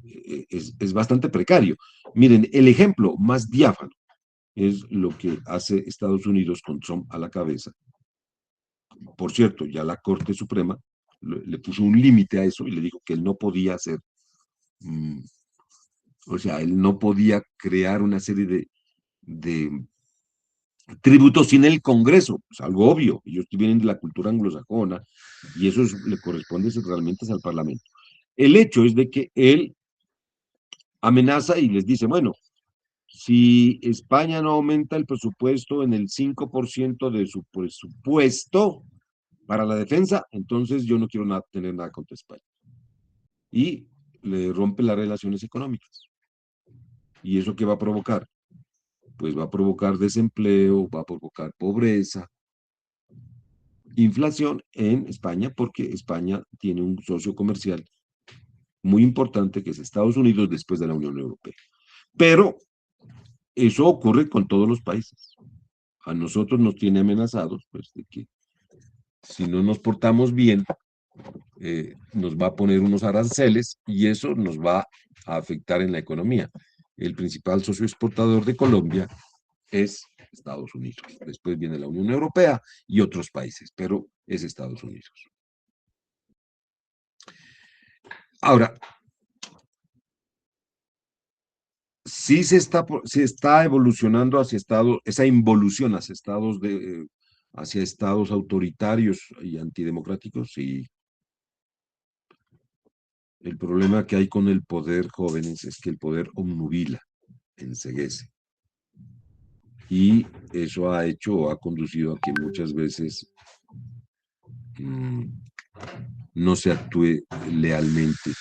es bastante precario. Miren, el ejemplo más diáfano es lo que hace Estados Unidos con Trump a la cabeza. Por cierto, ya la Corte Suprema le puso un límite a eso y le dijo que él no podía hacer, o sea, él no podía crear una serie de tributos sin el Congreso, es algo obvio, ellos vienen de la cultura anglosajona y eso le corresponde realmente al Parlamento. El hecho es de que él amenaza y les dice, bueno, si España no aumenta el presupuesto en el 5% de su presupuesto para la defensa, entonces yo no quiero tener nada contra España. Y le rompe las relaciones económicas. ¿Y eso qué va a provocar? Pues va a provocar desempleo, va a provocar pobreza, inflación en España, porque España tiene un socio comercial muy importante que es Estados Unidos después de la Unión Europea. Pero eso ocurre con todos los países. A nosotros nos tiene amenazados, pues, de que si no nos portamos bien, nos va a poner unos aranceles y eso nos va a afectar en la economía. El principal socio exportador de Colombia es Estados Unidos. Después viene la Unión Europea y otros países, pero es Estados Unidos. Ahora, sí se está evolucionando hacia estados, esa involución hacia estados autoritarios y antidemocráticos, y el problema que hay con el poder, jóvenes, es que el poder obnubila, enceguece. Y eso ha conducido a que muchas veces no se actúe lealmente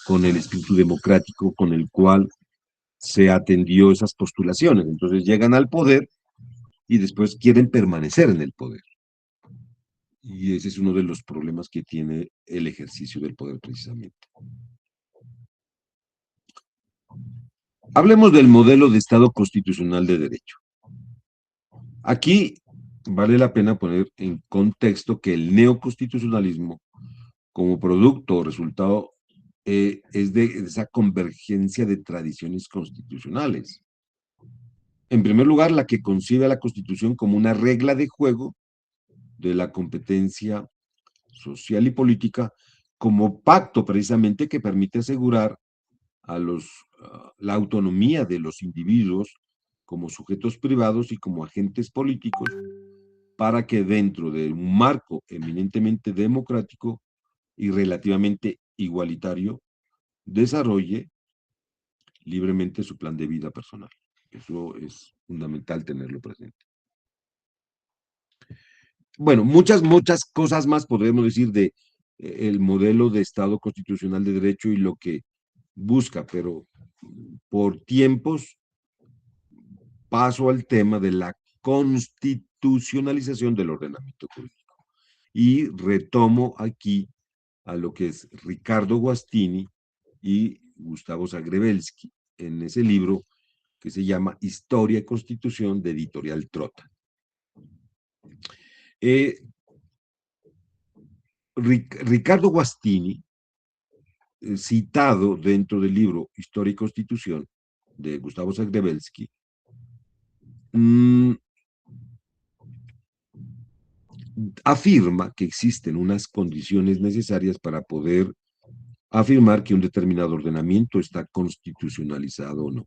con el espíritu democrático con el cual se atendió esas postulaciones. Entonces llegan al poder y después quieren permanecer en el poder. Y ese es uno de los problemas que tiene el ejercicio del poder precisamente. Hablemos del modelo de Estado constitucional de derecho. Aquí vale la pena poner en contexto que el neoconstitucionalismo, como producto o resultado, es de esa convergencia de tradiciones constitucionales. En primer lugar, la que concibe a la Constitución como una regla de juego de la competencia social y política, como pacto precisamente que permite asegurar a la autonomía de los individuos como sujetos privados y como agentes políticos para que dentro de un marco eminentemente democrático y relativamente igualitario desarrolle libremente su plan de vida personal. Eso es fundamental tenerlo presente. Bueno, muchas cosas más podemos decir de el modelo de Estado constitucional de derecho y lo que busca, pero por tiempos paso al tema de la constitucionalización del ordenamiento jurídico. Y retomo aquí a lo que es Ricardo Guastini y Gustavo Zagrebelsky en ese libro que se llama Historia y Constitución de Editorial Trota. Ricardo Guastini, citado dentro del libro Historia y Constitución de Gustavo Zagrebelsky, afirma que existen unas condiciones necesarias para poder afirmar que un determinado ordenamiento está constitucionalizado o no.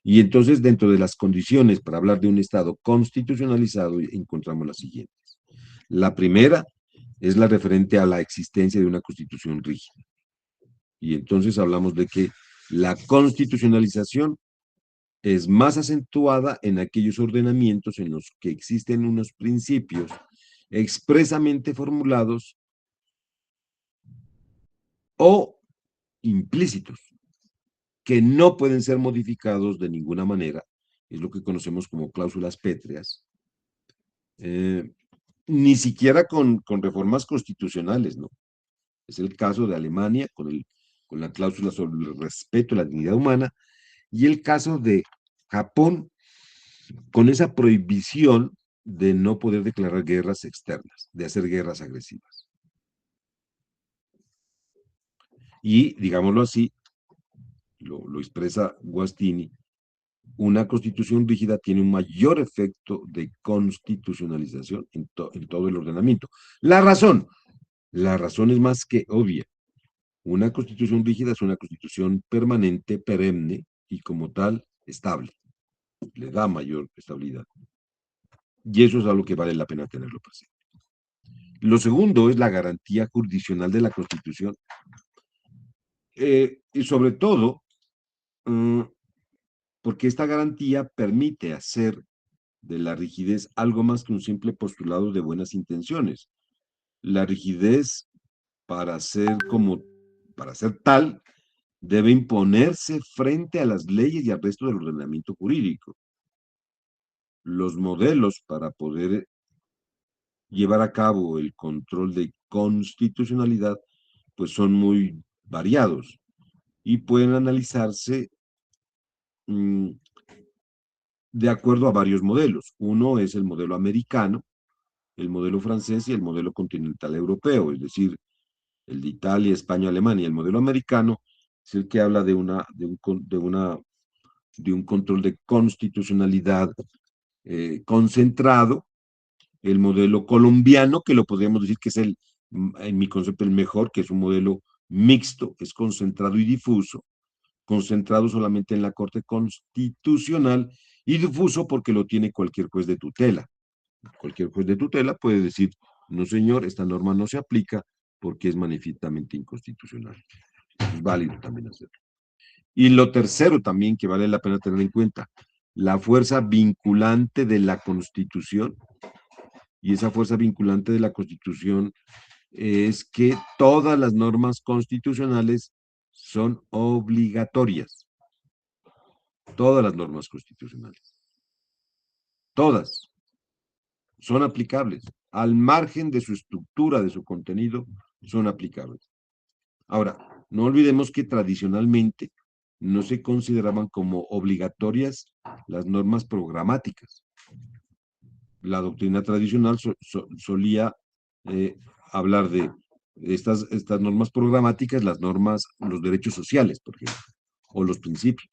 Y entonces, dentro de las condiciones para hablar de un Estado constitucionalizado, encontramos las siguientes. La primera es la referente a la existencia de una constitución rígida. Y entonces hablamos de que la constitucionalización es más acentuada en aquellos ordenamientos en los que existen unos principios expresamente formulados o implícitos, que no pueden ser modificados de ninguna manera, es lo que conocemos como cláusulas pétreas, ni siquiera con reformas constitucionales, ¿no? Es el caso de Alemania con la cláusula sobre el respeto a la dignidad humana, y el caso de Japón con esa prohibición de no poder declarar guerras externas, de hacer guerras agresivas. Y, digámoslo así, lo expresa Guastini, una constitución rígida tiene un mayor efecto de constitucionalización en todo el ordenamiento. La razón es más que obvia. Una constitución rígida es una constitución permanente, perenne y como tal estable. Le da mayor estabilidad. Y eso es algo que vale la pena tenerlo presente. Lo segundo es la garantía jurisdiccional de la Constitución. Y sobre todo, porque esta garantía permite hacer de la rigidez algo más que un simple postulado de buenas intenciones. La rigidez, para ser tal, debe imponerse frente a las leyes y al resto del ordenamiento jurídico. Los modelos para poder llevar a cabo el control de constitucionalidad, pues son muy variados y pueden analizarse de acuerdo a varios modelos. Uno es el modelo americano, el modelo francés y el modelo continental europeo, es decir, el de Italia, España, Alemania. El modelo americano es el que habla de un control de constitucionalidad concentrado. El modelo colombiano, que lo podríamos decir que es en mi concepto, el mejor, que es un modelo mixto, es concentrado y difuso, concentrado solamente en la Corte Constitucional y difuso porque lo tiene cualquier juez de tutela. Cualquier juez de tutela puede decir, no señor, esta norma no se aplica porque es manifiestamente inconstitucional. Es válido también hacerlo. Y lo tercero también que vale la pena tener en cuenta, la fuerza vinculante de la Constitución. Y esa fuerza vinculante de la Constitución es que todas las normas constitucionales son obligatorias. Todas las normas constitucionales. Todas son aplicables. Al margen de su estructura, de su contenido, son aplicables. Ahora, no olvidemos que tradicionalmente no se consideraban como obligatorias las normas programáticas. La doctrina tradicional solía hablar de estas normas programáticas, las normas, los derechos sociales, por ejemplo, o los principios.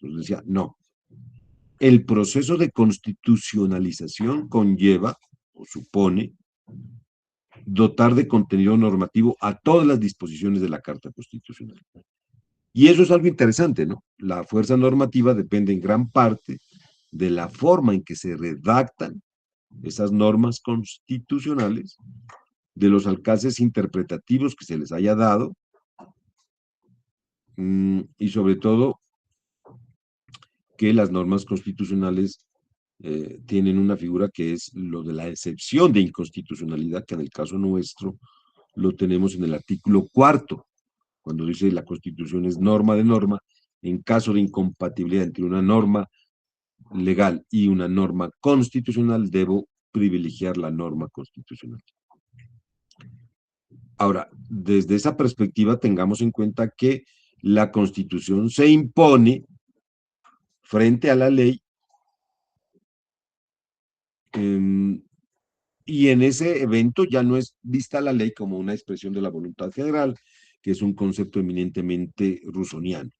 Entonces decía, no. El proceso de constitucionalización conlleva o supone dotar de contenido normativo a todas las disposiciones de la Carta Constitucional. Y eso es algo interesante, ¿no? La fuerza normativa depende en gran parte de la forma en que se redactan esas normas constitucionales, de los alcances interpretativos que se les haya dado, y sobre todo que las normas constitucionales tienen una figura que es lo de la excepción de inconstitucionalidad, que en el caso nuestro lo tenemos en el artículo 4, cuando dice la Constitución es norma de norma, en caso de incompatibilidad entre una norma legal y una norma constitucional, debo privilegiar la norma constitucional. Ahora, desde esa perspectiva, tengamos en cuenta que la Constitución se impone frente a la ley, y en ese evento ya no es vista la ley como una expresión de la voluntad general, que es un concepto eminentemente rusoniano.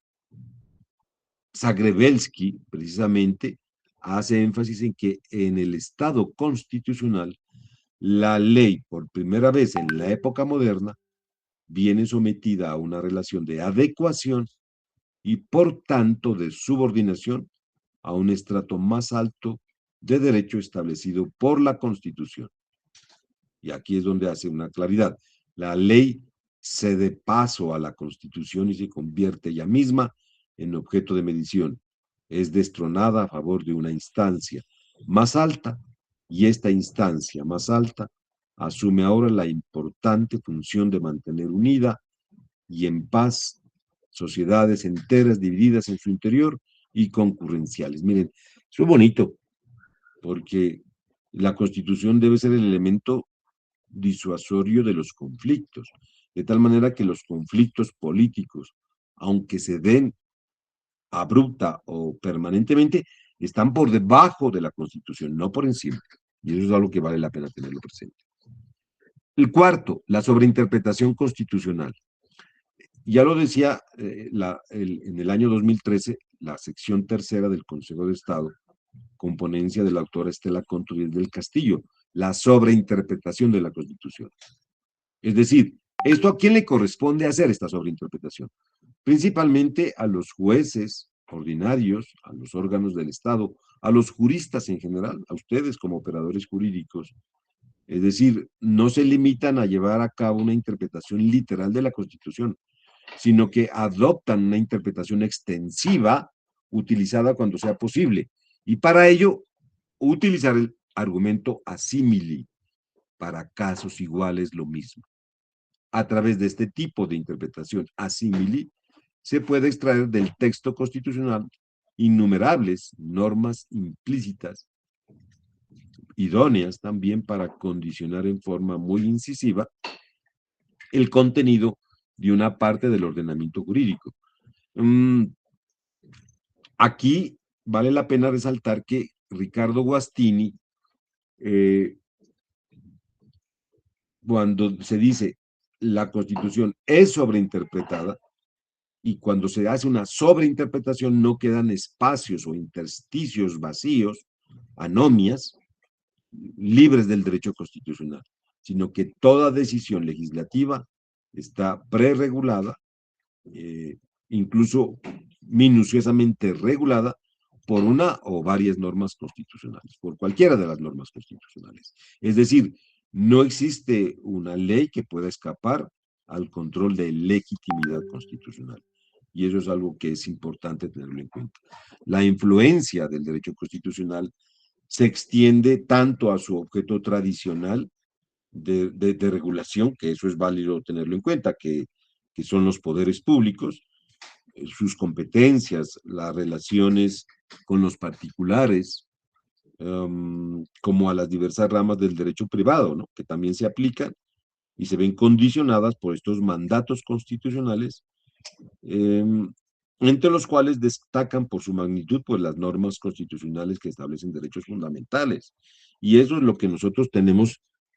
Zagrebelsky, precisamente, hace énfasis en que en el Estado constitucional, la ley, por primera vez en la época moderna, viene sometida a una relación de adecuación y, por tanto, de subordinación a un estrato más alto de derecho establecido por la Constitución. Y aquí es donde hace una claridad. La ley cede paso a la Constitución y se convierte ella misma en objeto de medición. Es destronada a favor de una instancia más alta, y esta instancia más alta asume ahora la importante función de mantener unida y en paz, sociedades enteras divididas en su interior y concurrenciales. Miren, eso es bonito, porque la Constitución debe ser el elemento disuasorio de los conflictos, de tal manera que los conflictos políticos, aunque se den abrupta o permanentemente, están por debajo de la Constitución, no por encima. Y eso es algo que vale la pena tenerlo presente. El cuarto, la sobreinterpretación constitucional. Ya lo decía en el año 2013, la sección tercera del Consejo de Estado, con ponencia de la autora Estela Conturiel del Castillo, la sobreinterpretación de la Constitución. Es decir, ¿esto a quién le corresponde hacer esta sobreinterpretación? Principalmente a los jueces ordinarios, a los órganos del Estado, a los juristas en general, a ustedes como operadores jurídicos. Es decir, no se limitan a llevar a cabo una interpretación literal de la Constitución, sino que adoptan una interpretación extensiva utilizada cuando sea posible. Y para ello, utilizar el argumento asimili, para casos iguales lo mismo. A través de este tipo de interpretación asimili, se puede extraer del texto constitucional innumerables normas implícitas, idóneas también para condicionar en forma muy incisiva el contenido de una parte del ordenamiento jurídico. Aquí vale la pena resaltar que Ricardo Guastini, cuando se dice la Constitución es sobreinterpretada, y cuando se hace una sobreinterpretación no quedan espacios o intersticios vacíos, anomias, libres del derecho constitucional, sino que toda decisión legislativa está preregulada, incluso minuciosamente regulada por una o varias normas constitucionales, por cualquiera de las normas constitucionales. Es decir, no existe una ley que pueda escapar al control de legitimidad constitucional. Y eso es algo que es importante tenerlo en cuenta. La influencia del derecho constitucional se extiende tanto a su objeto tradicional de regulación, que eso es válido tenerlo en cuenta, que son los poderes públicos, sus competencias, las relaciones con los particulares, como a las diversas ramas del derecho privado, ¿no? Que también se aplican y se ven condicionadas por estos mandatos constitucionales, entre los cuales destacan por su magnitud pues las normas constitucionales que establecen derechos fundamentales. Y eso es lo que nosotros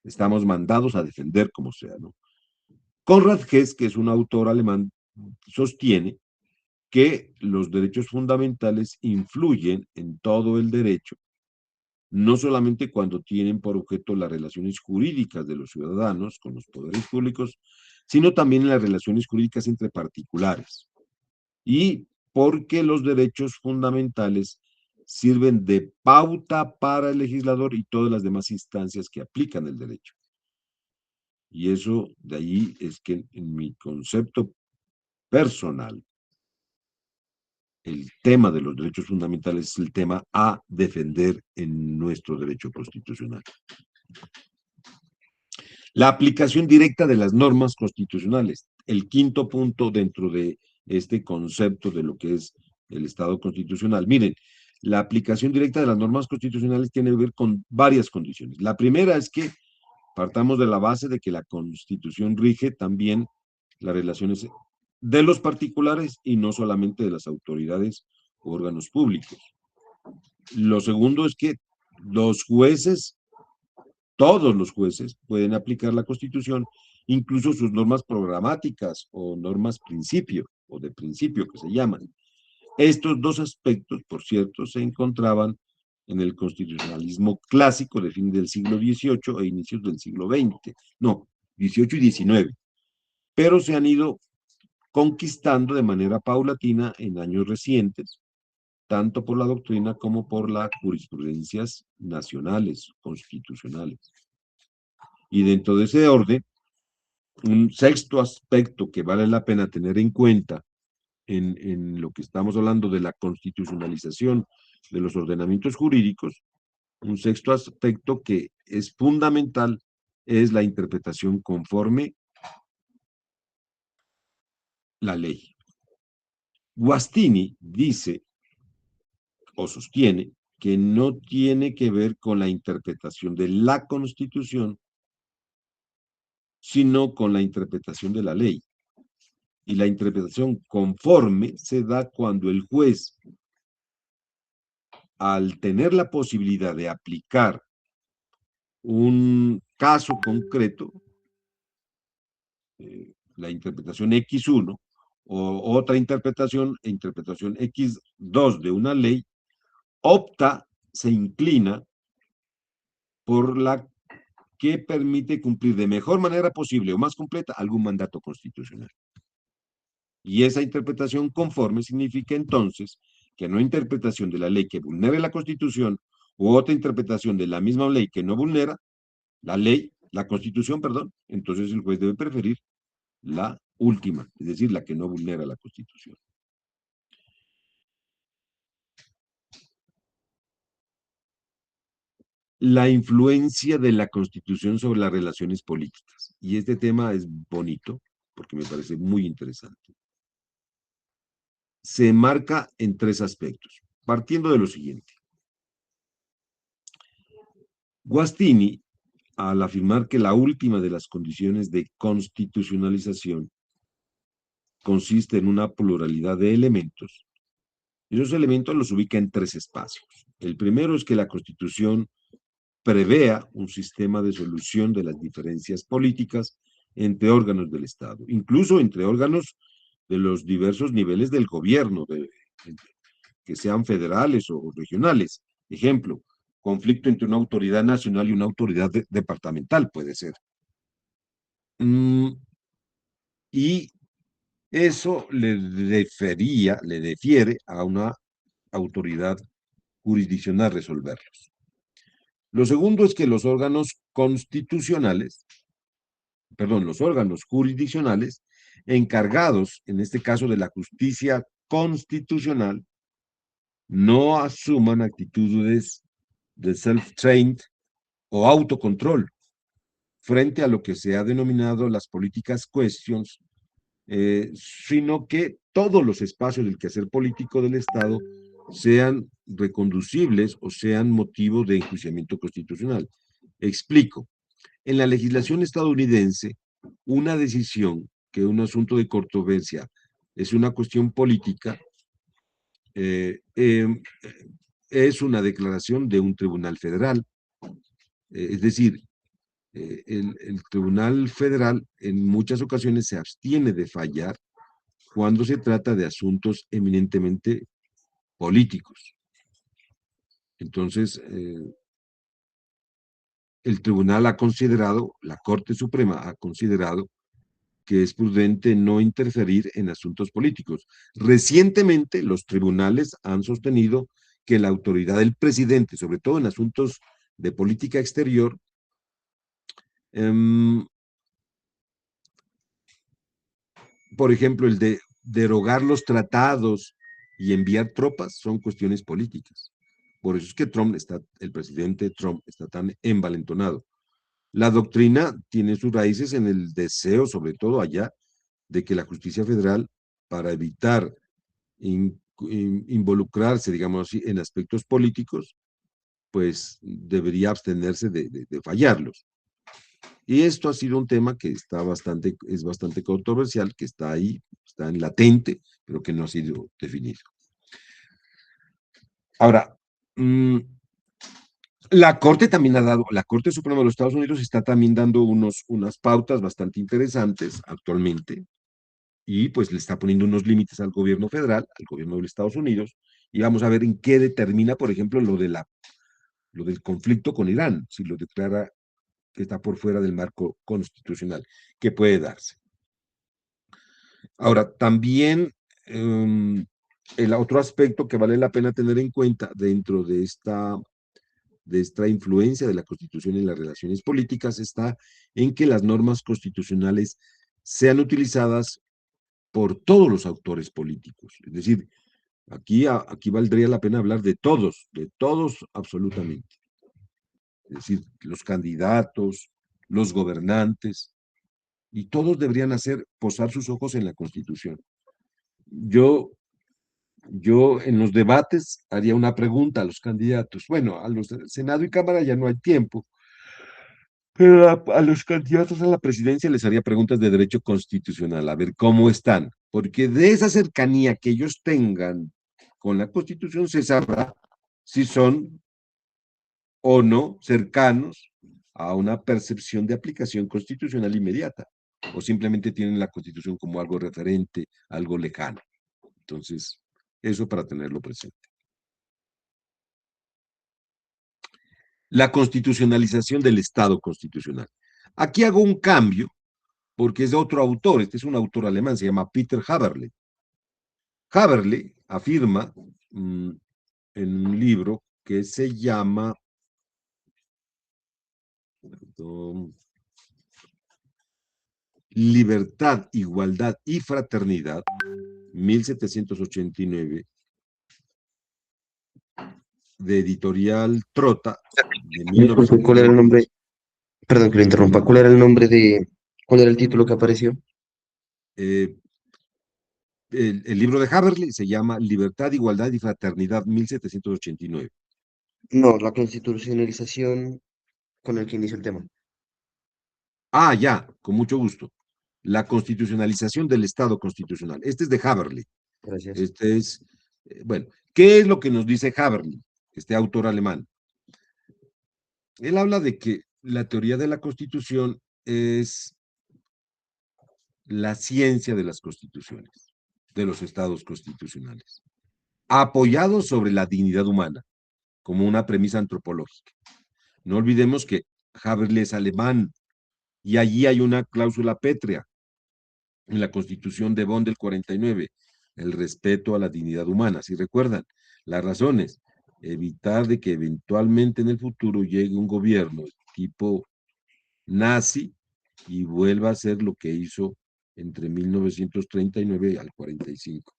estamos mandados a defender como sea, ¿no? Konrad Hess, que es un autor alemán, sostiene que los derechos fundamentales influyen en todo el derecho, no solamente cuando tienen por objeto las relaciones jurídicas de los ciudadanos con los poderes públicos, sino también en las relaciones jurídicas entre particulares. Y porque los derechos fundamentales sirven de pauta para el legislador y todas las demás instancias que aplican el derecho. Y eso de ahí es que en mi concepto personal, el tema de los derechos fundamentales es el tema a defender en nuestro derecho constitucional. La aplicación directa de las normas constitucionales, el quinto punto dentro de este concepto de lo que es el Estado constitucional. Miren, la aplicación directa de las normas constitucionales tiene que ver con varias condiciones. La primera es que partamos de la base de que la Constitución rige también las relaciones de los particulares y no solamente de las autoridades u órganos públicos. Lo segundo es que los jueces, todos los jueces, pueden aplicar la Constitución, incluso sus normas programáticas o normas principio, o de principio que se llaman. Estos dos aspectos, por cierto, se encontraban en el constitucionalismo clásico de fin del siglo XVIII e inicios del siglo XX. No, XVIII y XIX. Pero se han ido conquistando de manera paulatina en años recientes, tanto por la doctrina como por las jurisprudencias nacionales, constitucionales. Y dentro de ese orden, un sexto aspecto que vale la pena tener en cuenta en lo que estamos hablando de la constitucionalización de los ordenamientos jurídicos, un sexto aspecto que es fundamental es la interpretación conforme la ley. Guastini dice o sostiene que no tiene que ver con la interpretación de la Constitución, sino con la interpretación de la ley. Y la interpretación conforme se da cuando el juez, al tener la posibilidad de aplicar un caso concreto, la interpretación X1, o otra interpretación X2 de una ley, opta, se inclina por la que permite cumplir de mejor manera posible o más completa algún mandato constitucional. Y esa interpretación conforme significa entonces que no interpretación de la ley que vulnere la Constitución u otra interpretación de la misma ley que no vulnera la ley, la Constitución, perdón, entonces el juez debe preferir la última, es decir, la que no vulnera la Constitución. La influencia de la Constitución sobre las relaciones políticas. Y este tema es bonito porque me parece muy interesante. Se enmarca en tres aspectos, partiendo de lo siguiente. Guastini, al afirmar que la última de las condiciones de constitucionalización consiste en una pluralidad de elementos, esos elementos los ubica en tres espacios. El primero es que la Constitución prevea un sistema de solución de las diferencias políticas entre órganos del Estado, incluso entre órganos de los diversos niveles del gobierno, que sean federales o regionales. Ejemplo, conflicto entre una autoridad nacional y una autoridad departamental puede ser. Y eso le defiere a una autoridad jurisdiccional resolverlos. Lo segundo es que los órganos jurisdiccionales encargados, en este caso de la justicia constitucional, no asuman actitudes de self-trained o autocontrol frente a lo que se ha denominado las políticas questions, sino que todos los espacios del quehacer político del Estado sean reconducibles o sean motivo de enjuiciamiento constitucional. Explico. En la legislación estadounidense, una decisión que un asunto de controversia es una cuestión política, es una declaración de un tribunal federal. Es decir, el Tribunal Federal en muchas ocasiones se abstiene de fallar cuando se trata de asuntos eminentemente políticos. Entonces, el tribunal ha considerado, la Corte Suprema ha considerado que es prudente no interferir en asuntos políticos. Recientemente, los tribunales han sostenido que la autoridad del presidente, sobre todo en asuntos de política exterior, por ejemplo, el de derogar los tratados y enviar tropas son cuestiones políticas. Por eso es que el presidente Trump está tan envalentonado. La doctrina tiene sus raíces en el deseo, sobre todo allá, de que la justicia federal, para evitar involucrarse, digamos así, en aspectos políticos, pues debería abstenerse de fallarlos. Y esto ha sido un tema que es bastante controversial, que está ahí, está en latente, pero que no ha sido definido. Ahora, la Corte Suprema de los Estados Unidos está también dando unas pautas bastante interesantes actualmente, y pues le está poniendo unos límites al gobierno federal, al gobierno de los Estados Unidos, y vamos a ver en qué determina, por ejemplo, lo del conflicto con Irán, si lo declara que está por fuera del marco constitucional, que puede darse. Ahora, también el otro aspecto que vale la pena tener en cuenta dentro de esta influencia de la Constitución en las relaciones políticas está en que las normas constitucionales sean utilizadas por todos los actores políticos. Es decir, aquí valdría la pena hablar de todos absolutamente. Es decir, los candidatos, los gobernantes, y todos deberían posar sus ojos en la Constitución. yo en los debates haría una pregunta a los candidatos. Bueno, a los del Senado y Cámara ya no hay tiempo, pero a los candidatos a la presidencia les haría preguntas de derecho constitucional, a ver cómo están, porque de esa cercanía que ellos tengan con la Constitución se sabrá si son o no cercanos a una percepción de aplicación constitucional inmediata, o simplemente tienen la Constitución como algo referente, algo lejano. Entonces, eso para tenerlo presente. La constitucionalización del Estado constitucional. Aquí hago un cambio, porque es de otro autor, este es un autor alemán, se llama Peter Haberle. Haberle afirma en un libro que se llama Libertad, Igualdad y Fraternidad, 1789, de editorial Trota, de Disculpe, ¿cuál era el 1900. nombre? Perdón que lo interrumpa. ¿Cuál era el nombre de, cuál era el título que apareció? El libro de Haberle se llama Libertad, Igualdad y Fraternidad, 1789. No, la constitucionalización con el que inició el tema. Ah, ya, con mucho gusto. La constitucionalización del Estado constitucional. Este es de Haberle. Gracias. Este es, bueno, ¿qué es lo que nos dice Haberle, este autor alemán? Él habla de que la teoría de la Constitución es la ciencia de las constituciones, de los estados constitucionales, apoyado sobre la dignidad humana, como una premisa antropológica. No olvidemos que Haberle es alemán y allí hay una cláusula pétrea en la Constitución de Bonn del 49, el respeto a la dignidad humana. Si recuerdan, las razones, evitar de que eventualmente en el futuro llegue un gobierno tipo nazi y vuelva a hacer lo que hizo entre 1939 al 45.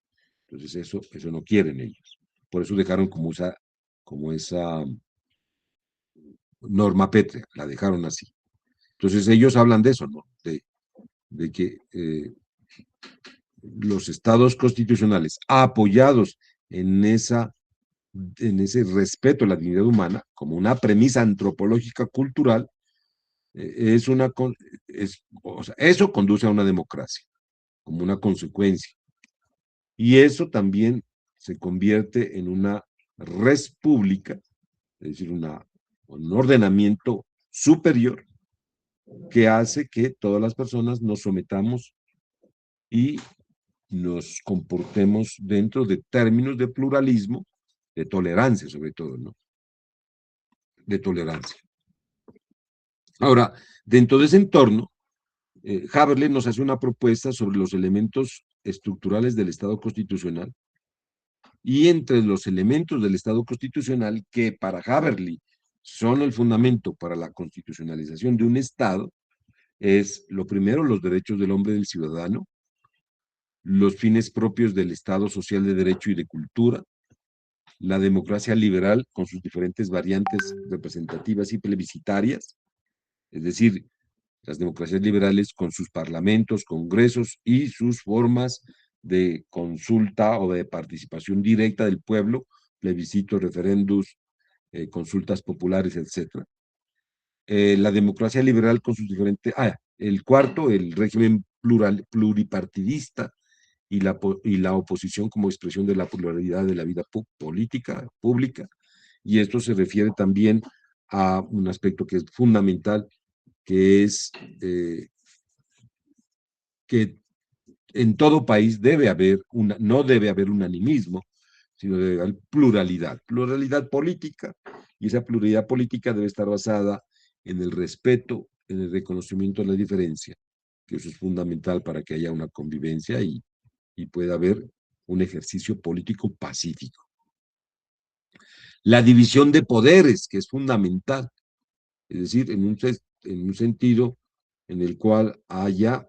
Entonces eso no quieren ellos. Por eso dejaron como esa norma pétrea, la dejaron así. Entonces ellos hablan de eso, ¿no? De que los estados constitucionales apoyados en ese respeto a la dignidad humana, como una premisa antropológica cultural, o sea, eso conduce a una democracia, como una consecuencia. Y eso también se convierte en una res pública, es decir, un ordenamiento superior que hace que todas las personas nos sometamos y nos comportemos dentro de términos de pluralismo, de tolerancia sobre todo, ¿no? De tolerancia. Ahora, dentro de ese entorno, Haberle nos hace una propuesta sobre los elementos estructurales del Estado constitucional y entre los elementos del Estado constitucional que para Haberle son el fundamento para la constitucionalización de un Estado, es lo primero, los derechos del hombre y del ciudadano, los fines propios del Estado social de derecho y de cultura, la democracia liberal con sus diferentes variantes representativas y plebiscitarias, es decir, las democracias liberales con sus parlamentos, congresos y sus formas de consulta o de participación directa del pueblo, plebiscitos, referendos, consultas populares, etc. La democracia liberal con sus diferentes... el cuarto, el régimen pluripartidista y la oposición como expresión de la pluralidad de la vida política, pública. Y esto se refiere también a un aspecto que es fundamental, que es que en todo país no debe haber unanimismo, sino debe haber pluralidad política, y esa pluralidad política debe estar basada en el respeto, en el reconocimiento de la diferencia, que eso es fundamental para que haya una convivencia y pueda haber un ejercicio político pacífico. La división de poderes, que es fundamental, es decir, en un sentido en el cual haya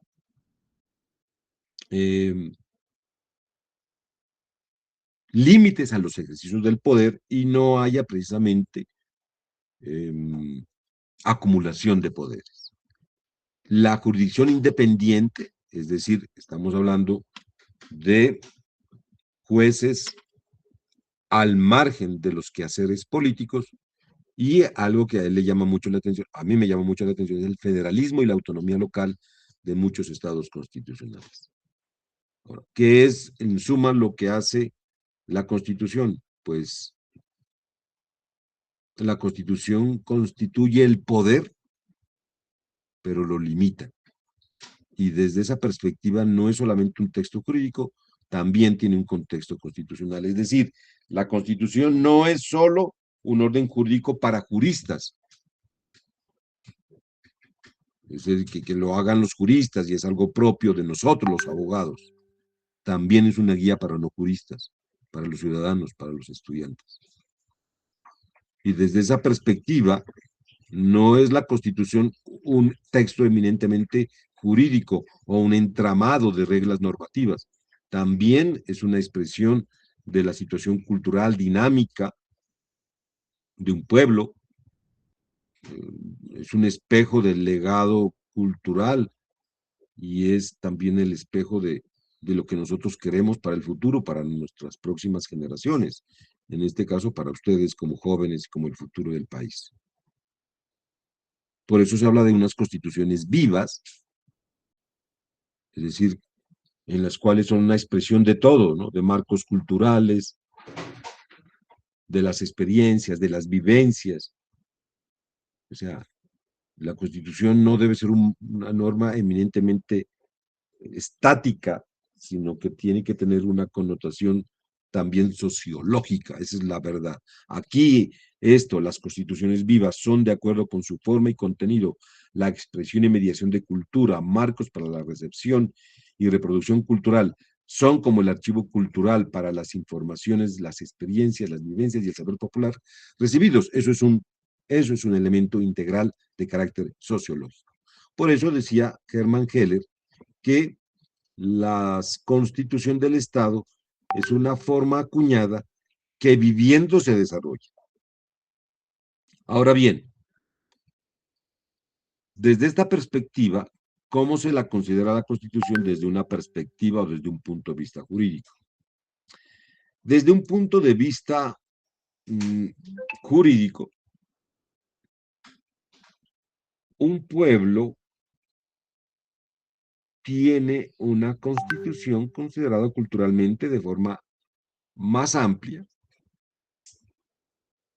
límites a los ejercicios del poder y no haya precisamente acumulación de poderes. La jurisdicción independiente, es decir, estamos hablando de jueces al margen de los quehaceres políticos, y algo que a él le llama mucho la atención, a mí me llama mucho la atención, es el federalismo y la autonomía local de muchos estados constitucionales. Ahora, ¿qué es en suma lo que hace la Constitución? Pues la Constitución constituye el poder, pero lo limita. Y desde esa perspectiva no es solamente un texto jurídico, también tiene un contexto constitucional. Es decir, la Constitución no es solo un orden jurídico para juristas, es decir, que lo hagan los juristas y es algo propio de nosotros los abogados. También es una guía para no juristas, para los ciudadanos, para los estudiantes. Y desde esa perspectiva, no es la Constitución un texto eminentemente jurídico o un entramado de reglas normativas. También es una expresión de la situación cultural dinámica de un pueblo, es un espejo del legado cultural y es también el espejo de lo que nosotros queremos para el futuro, para nuestras próximas generaciones, en este caso para ustedes como jóvenes y como el futuro del país. Por eso se habla de unas constituciones vivas, es decir, en las cuales son una expresión de todo, ¿no? De marcos culturales, de las experiencias, de las vivencias. O sea, la Constitución no debe ser una norma eminentemente estática, sino que tiene que tener una connotación también sociológica, esa es la verdad. Aquí las constituciones vivas son de acuerdo con su forma y contenido, la expresión y mediación de cultura, marcos para la recepción y reproducción cultural, son como el archivo cultural para las informaciones, las experiencias, las vivencias y el saber popular recibidos. Eso es un elemento integral de carácter sociológico. Por eso decía Hermann Heller que la constitución del Estado es una forma acuñada que viviendo se desarrolla. Ahora bien, desde esta perspectiva, ¿cómo se la considera la Constitución desde una perspectiva o desde un punto de vista jurídico? Desde un punto de vista jurídico, un pueblo tiene una constitución considerada culturalmente de forma más amplia,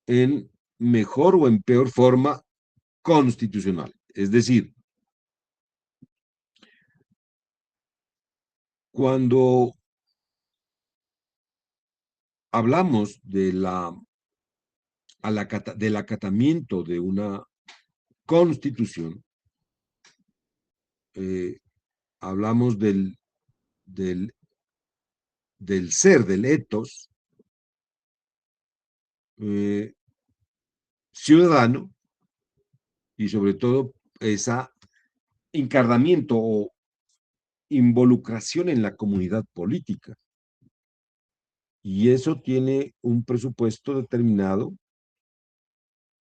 en mejor o en peor forma constitucional. Es decir, cuando hablamos del acatamiento de una constitución, hablamos del ser, del ethos ciudadano y sobre todo ese encarnamiento o involucración en la comunidad política. Y eso tiene un presupuesto determinado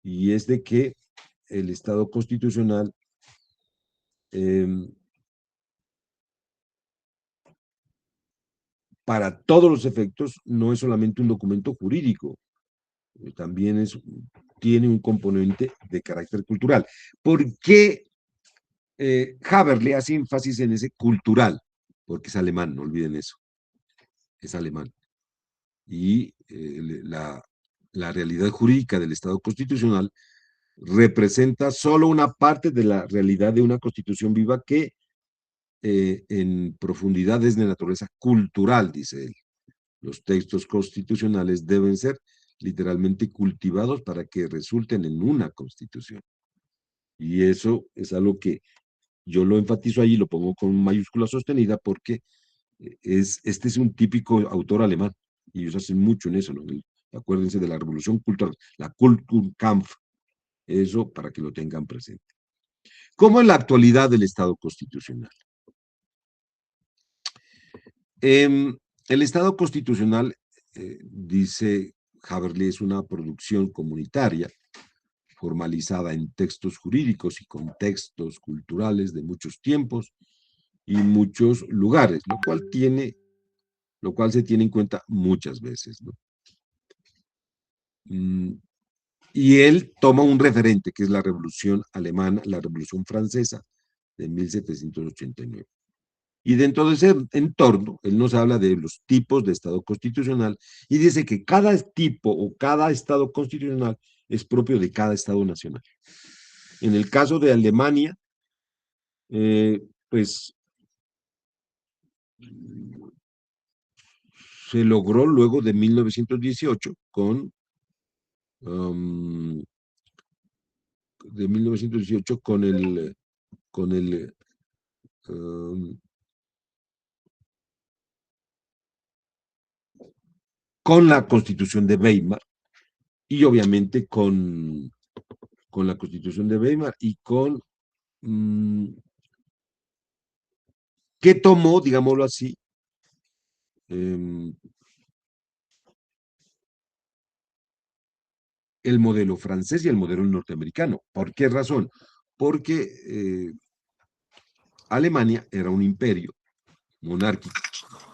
y es de que el Estado constitucional para todos los efectos no es solamente un documento jurídico, también tiene un componente de carácter cultural. ¿Por qué Haber le hace énfasis en ese cultural? Porque es alemán, no olviden eso, es alemán. Y la realidad jurídica del Estado constitucional representa solo una parte de la realidad de una constitución viva que en profundidad es de naturaleza cultural, dice él. Los textos constitucionales deben ser literalmente cultivados para que resulten en una constitución. Y eso es algo que yo lo enfatizo ahí, lo pongo con mayúscula sostenida porque este es un típico autor alemán y ellos hacen mucho en eso, ¿no? Acuérdense de la revolución cultural, la Kulturkampf, eso para que lo tengan presente. ¿Cómo en la actualidad del Estado constitucional? El Estado constitucional, dice Haberle, es una producción comunitaria formalizada en textos jurídicos y contextos culturales de muchos tiempos y muchos lugares, lo cual tiene lo cual se tiene en cuenta muchas veces, ¿no? Y él toma un referente, que es la Revolución Alemana, la Revolución Francesa de 1789. Y dentro de ese entorno, él nos habla de los tipos de Estado constitucional y dice que cada tipo o cada Estado constitucional es propio de cada Estado nacional. En el caso de Alemania, pues se logró luego de 1918 de 1918 con la Constitución de Weimar y obviamente con la Constitución de Weimar y con que tomó, digámoslo así, el modelo francés y el modelo norteamericano. ¿Por qué razón? Porque Alemania era un imperio monárquico,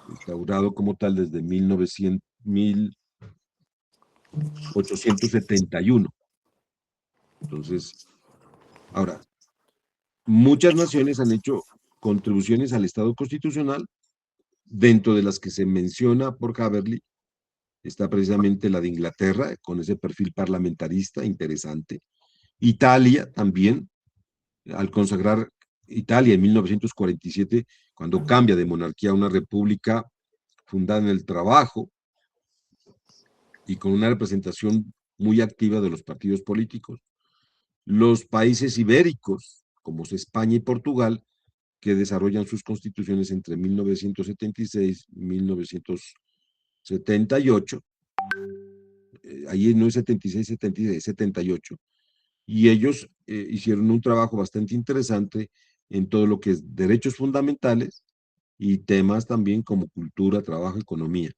instaurado como tal desde 1871. Entonces, ahora, muchas naciones han hecho contribuciones al Estado constitucional, dentro de las que se menciona por Haberly, está precisamente la de Inglaterra, con ese perfil parlamentarista interesante. Italia también, al consagrar Italia en 1947, cuando cambia de monarquía a una república fundada en el trabajo y con una representación muy activa de los partidos políticos. Los países ibéricos, como España y Portugal, que desarrollan sus constituciones entre 1976 y 1978, ahí no es 76, 76, es 78, y ellos hicieron un trabajo bastante interesante en todo lo que es derechos fundamentales y temas también como cultura, trabajo, economía,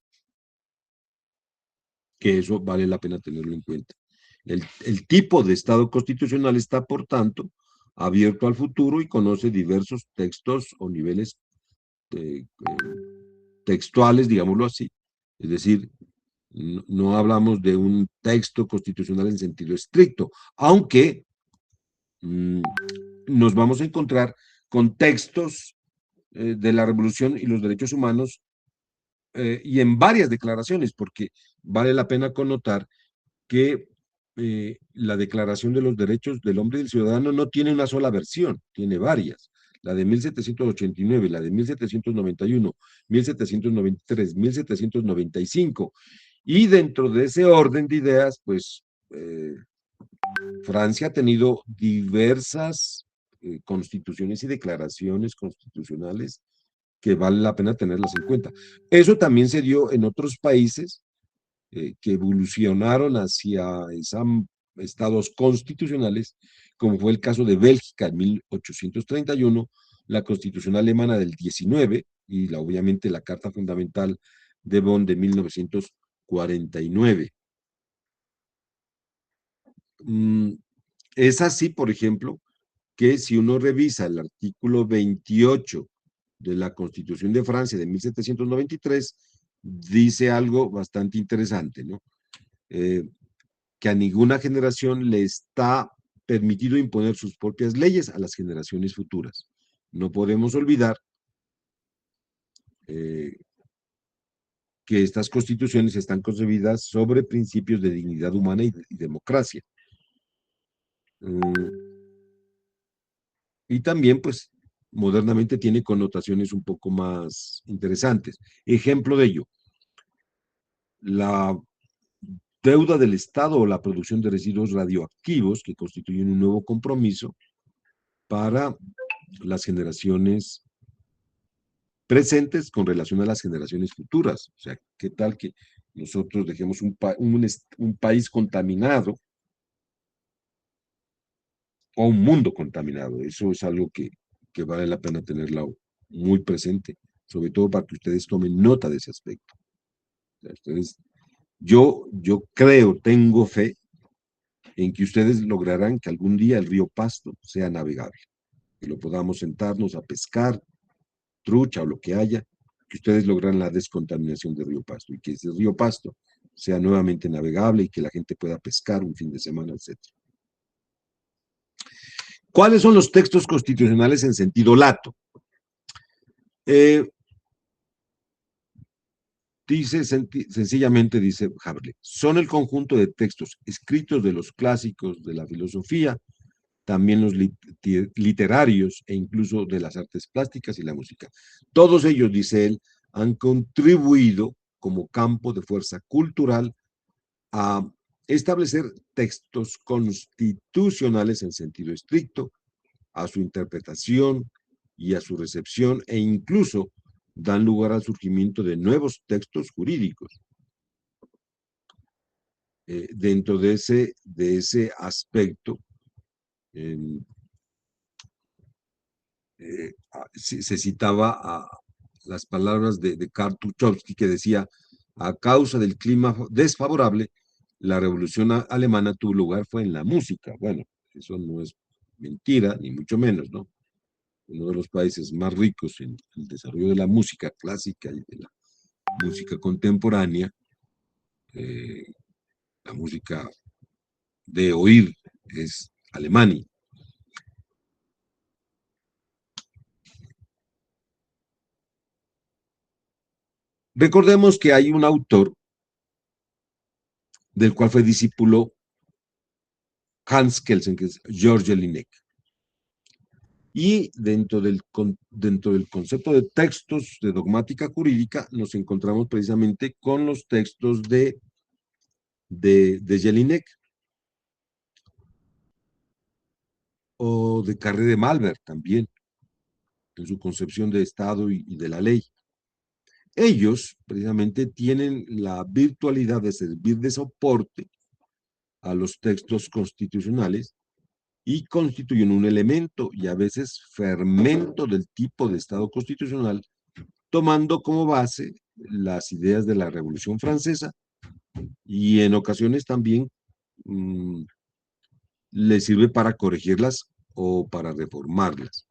que eso vale la pena tenerlo en cuenta. El tipo de Estado constitucional está, por tanto, abierto al futuro y conoce diversos textos o niveles textuales, digámoslo así. Es decir, no hablamos de un texto constitucional en sentido estricto, aunque nos vamos a encontrar con textos de la Revolución y los derechos humanos y en varias declaraciones, porque vale la pena connotar que la Declaración de los Derechos del Hombre y del Ciudadano no tiene una sola versión, tiene varias. La de 1789, la de 1791, 1793, 1795. Y dentro de ese orden de ideas, pues Francia ha tenido diversas constituciones y declaraciones constitucionales que vale la pena tenerlas en cuenta. Eso también se dio en otros países que evolucionaron hacia estados constitucionales, como fue el caso de Bélgica en 1831, la Constitución alemana del 19 y obviamente la Carta Fundamental de Bonn de 1949. Es así, por ejemplo, que si uno revisa el artículo 28 de la Constitución de Francia de 1793, dice algo bastante interesante, ¿no? Que a ninguna generación le está permitido imponer sus propias leyes a las generaciones futuras. No podemos olvidar que estas constituciones están concebidas sobre principios de dignidad humana y democracia. Y también, pues, modernamente tiene connotaciones un poco más interesantes. Ejemplo de ello, la deuda del Estado o la producción de residuos radioactivos que constituyen un nuevo compromiso para las generaciones presentes con relación a las generaciones futuras. O sea, ¿qué tal que nosotros dejemos un país contaminado o un mundo contaminado? Eso es algo que vale la pena tenerlo muy presente, sobre todo para que ustedes tomen nota de ese aspecto. O sea, yo creo, tengo fe en que ustedes lograrán que algún día el río Pasto sea navegable, que lo podamos sentarnos a pescar, trucha o lo que haya, que ustedes logran la descontaminación del río Pasto y que ese río Pasto sea nuevamente navegable y que la gente pueda pescar un fin de semana, etc. ¿Cuáles son los textos constitucionales en sentido lato? Sencillamente dice Haberle, son el conjunto de textos escritos de los clásicos de la filosofía, también los literarios e incluso de las artes plásticas y la música. Todos ellos, dice él, han contribuido como campo de fuerza cultural a establecer textos constitucionales en sentido estricto, a su interpretación y a su recepción, e incluso dan lugar al surgimiento de nuevos textos jurídicos. Dentro de ese aspecto, se citaba a las palabras de Karl Tucholsky, que decía: a causa del clima desfavorable, la revolución alemana tuvo lugar fue en la música. Bueno, eso no es mentira, ni mucho menos, ¿no? Uno de los países más ricos en el desarrollo de la música clásica y de la música contemporánea, la música de oír, es Alemania. Recordemos que hay un autor del cual fue discípulo Hans Kelsen, que es Georges Linné. Y dentro del concepto de textos de dogmática jurídica nos encontramos precisamente con los textos de Jelinek o de Carré de Malberg también, en su concepción de Estado y de la ley. Ellos precisamente tienen la virtualidad de servir de soporte a los textos constitucionales y constituyen un elemento y a veces fermento del tipo de Estado constitucional, tomando como base las ideas de la Revolución Francesa y en ocasiones también les sirve para corregirlas o para reformarlas.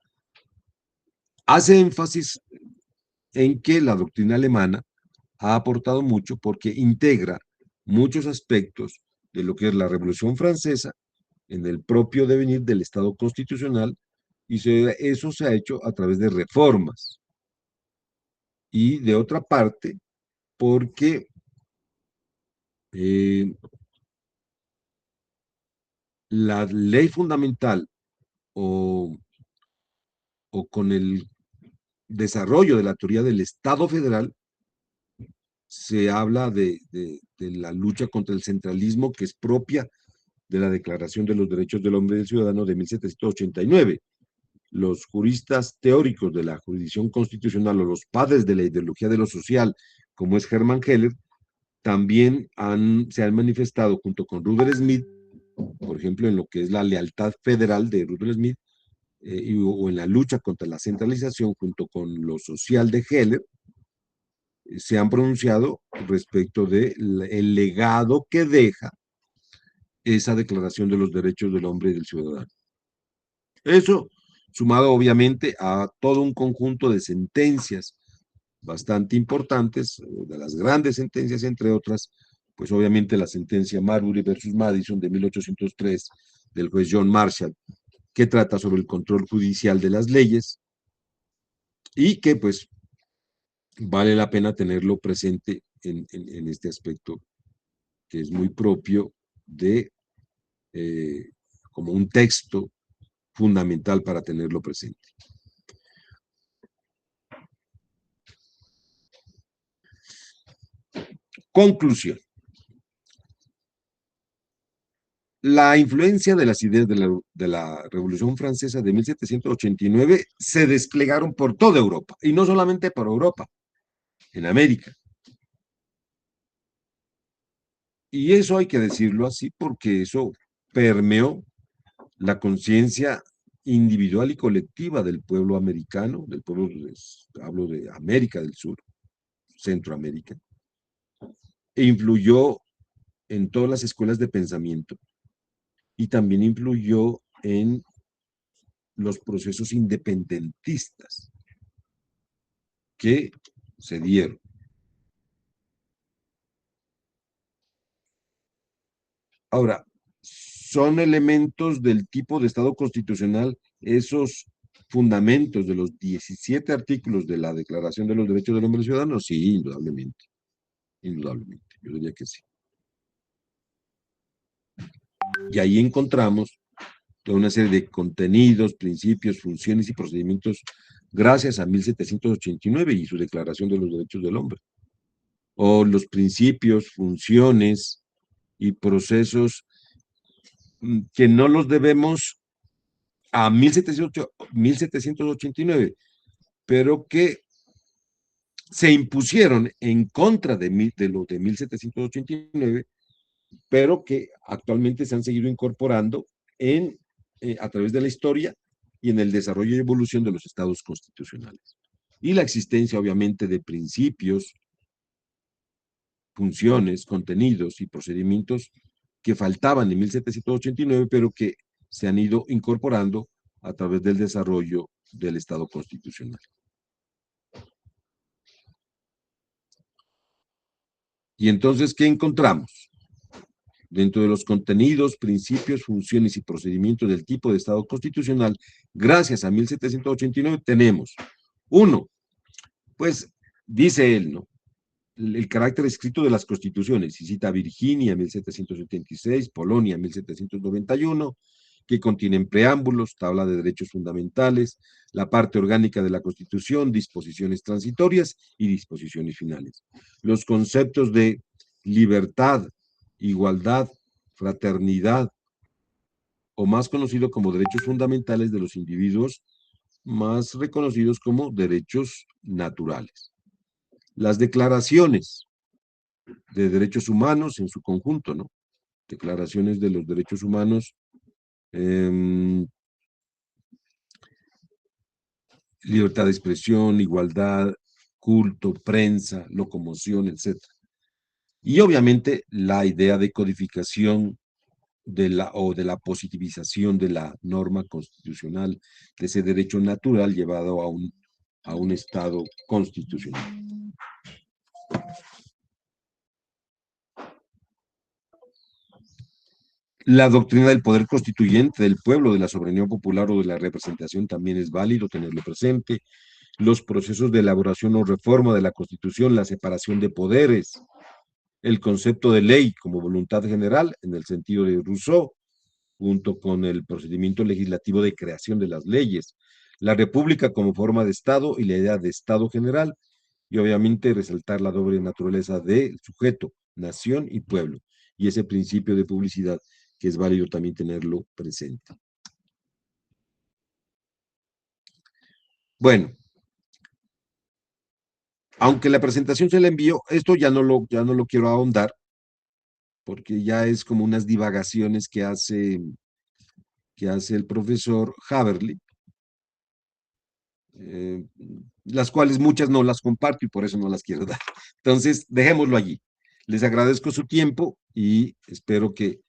Hace énfasis en que la doctrina alemana ha aportado mucho porque integra muchos aspectos de lo que es la Revolución Francesa en el propio devenir del Estado constitucional, y eso se ha hecho a través de reformas. Y de otra parte, porque la ley fundamental o con el desarrollo de la teoría del Estado federal, se habla de la lucha contra el centralismo que es propia de la Declaración de los Derechos del Hombre y del Ciudadano de 1789. Los juristas teóricos de la jurisdicción constitucional o los padres de la ideología de lo social, como es Hermann Heller, también se han manifestado junto con Rudolf Smith, por ejemplo, en lo que es la lealtad federal de Rudolf Smith, o en la lucha contra la centralización junto con lo social de Heller, se han pronunciado respecto del legado que deja esa Declaración de los Derechos del Hombre y del Ciudadano. Eso, sumado obviamente a todo un conjunto de sentencias bastante importantes, de las grandes sentencias, entre otras, pues obviamente la sentencia Marbury versus Madison de 1803 del juez John Marshall, que trata sobre el control judicial de las leyes y que pues vale la pena tenerlo presente en este aspecto que es muy propio de como un texto fundamental para tenerlo presente. Conclusión. La influencia de las ideas de la Revolución Francesa de 1789 se desplegaron por toda Europa, y no solamente por Europa, en América. Y eso hay que decirlo así porque eso permeó la conciencia individual y colectiva del pueblo americano, del pueblo, hablo de América del Sur, Centroamérica, e influyó en todas las escuelas de pensamiento y también influyó en los procesos independentistas que se dieron. Ahora, son elementos del tipo de Estado constitucional esos fundamentos de los 17 artículos de la Declaración de los Derechos del Hombre y Ciudadano. Sí, indudablemente. Indudablemente, yo diría que sí. Y ahí encontramos toda una serie de contenidos, principios, funciones y procedimientos gracias a 1789 y su Declaración de los Derechos del Hombre. O los principios, funciones y procesos que no los debemos a 1789, pero que se impusieron en contra de lo de 1789, pero que actualmente se han seguido incorporando a través de la historia y en el desarrollo y evolución de los estados constitucionales. Y la existencia, obviamente, de principios, funciones, contenidos y procedimientos que faltaban en 1789, pero que se han ido incorporando a través del desarrollo del Estado constitucional. Y entonces, ¿qué encontramos? Dentro de los contenidos, principios, funciones y procedimientos del tipo de Estado constitucional, gracias a 1789 tenemos, uno, pues dice él, ¿no? El carácter escrito de las constituciones, y cita Virginia, 1776, Polonia, 1791, que contienen preámbulos, tabla de derechos fundamentales, la parte orgánica de la Constitución, disposiciones transitorias y disposiciones finales. Los conceptos de libertad, igualdad, fraternidad, o más conocido como derechos fundamentales de los individuos, más reconocidos como derechos naturales. Las declaraciones de derechos humanos en su conjunto, ¿no? Declaraciones de los derechos humanos, libertad de expresión, igualdad, culto, prensa, locomoción, etc. Y obviamente la idea de codificación de la positivización de la norma constitucional, de ese derecho natural llevado a un Estado constitucional. La doctrina del poder constituyente del pueblo, de la soberanía popular o de la representación también es válido tenerlo presente. Los procesos de elaboración o reforma de la Constitución, la separación de poderes, el concepto de ley como voluntad general en el sentido de Rousseau, junto con el procedimiento legislativo de creación de las leyes, la república como forma de Estado y la idea de Estado general, y obviamente resaltar la doble naturaleza del sujeto, nación y pueblo, y ese principio de publicidad que es válido también tenerlo presente. Bueno, aunque la presentación se la envió, esto ya no lo quiero ahondar, porque ya es como unas divagaciones que hace el profesor Haberly, las cuales muchas no las comparto y por eso no las quiero dar. Entonces, dejémoslo allí. Les agradezco su tiempo y espero que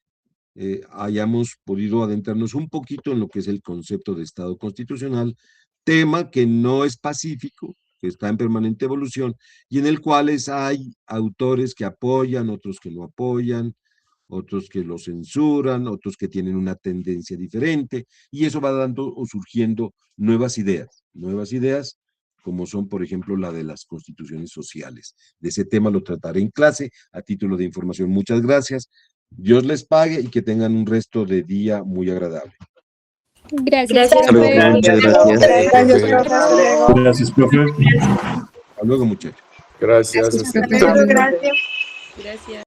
hayamos podido adentrarnos un poquito en lo que es el concepto de Estado constitucional, tema que no es pacífico, que está en permanente evolución y en el cual hay autores que apoyan, otros que no apoyan, otros que lo censuran, otros que tienen una tendencia diferente, y eso va dando o surgiendo nuevas ideas como son, por ejemplo, la de las constituciones sociales. De ese tema lo trataré en clase, a título de información. Muchas gracias. Dios les pague y que tengan un resto de día muy agradable. Gracias, Hasta luego, profe. muchas gracias. Gracias, profe. Gracias, profe. Hasta luego, muchachos. Gracias. Gracias. Gracias.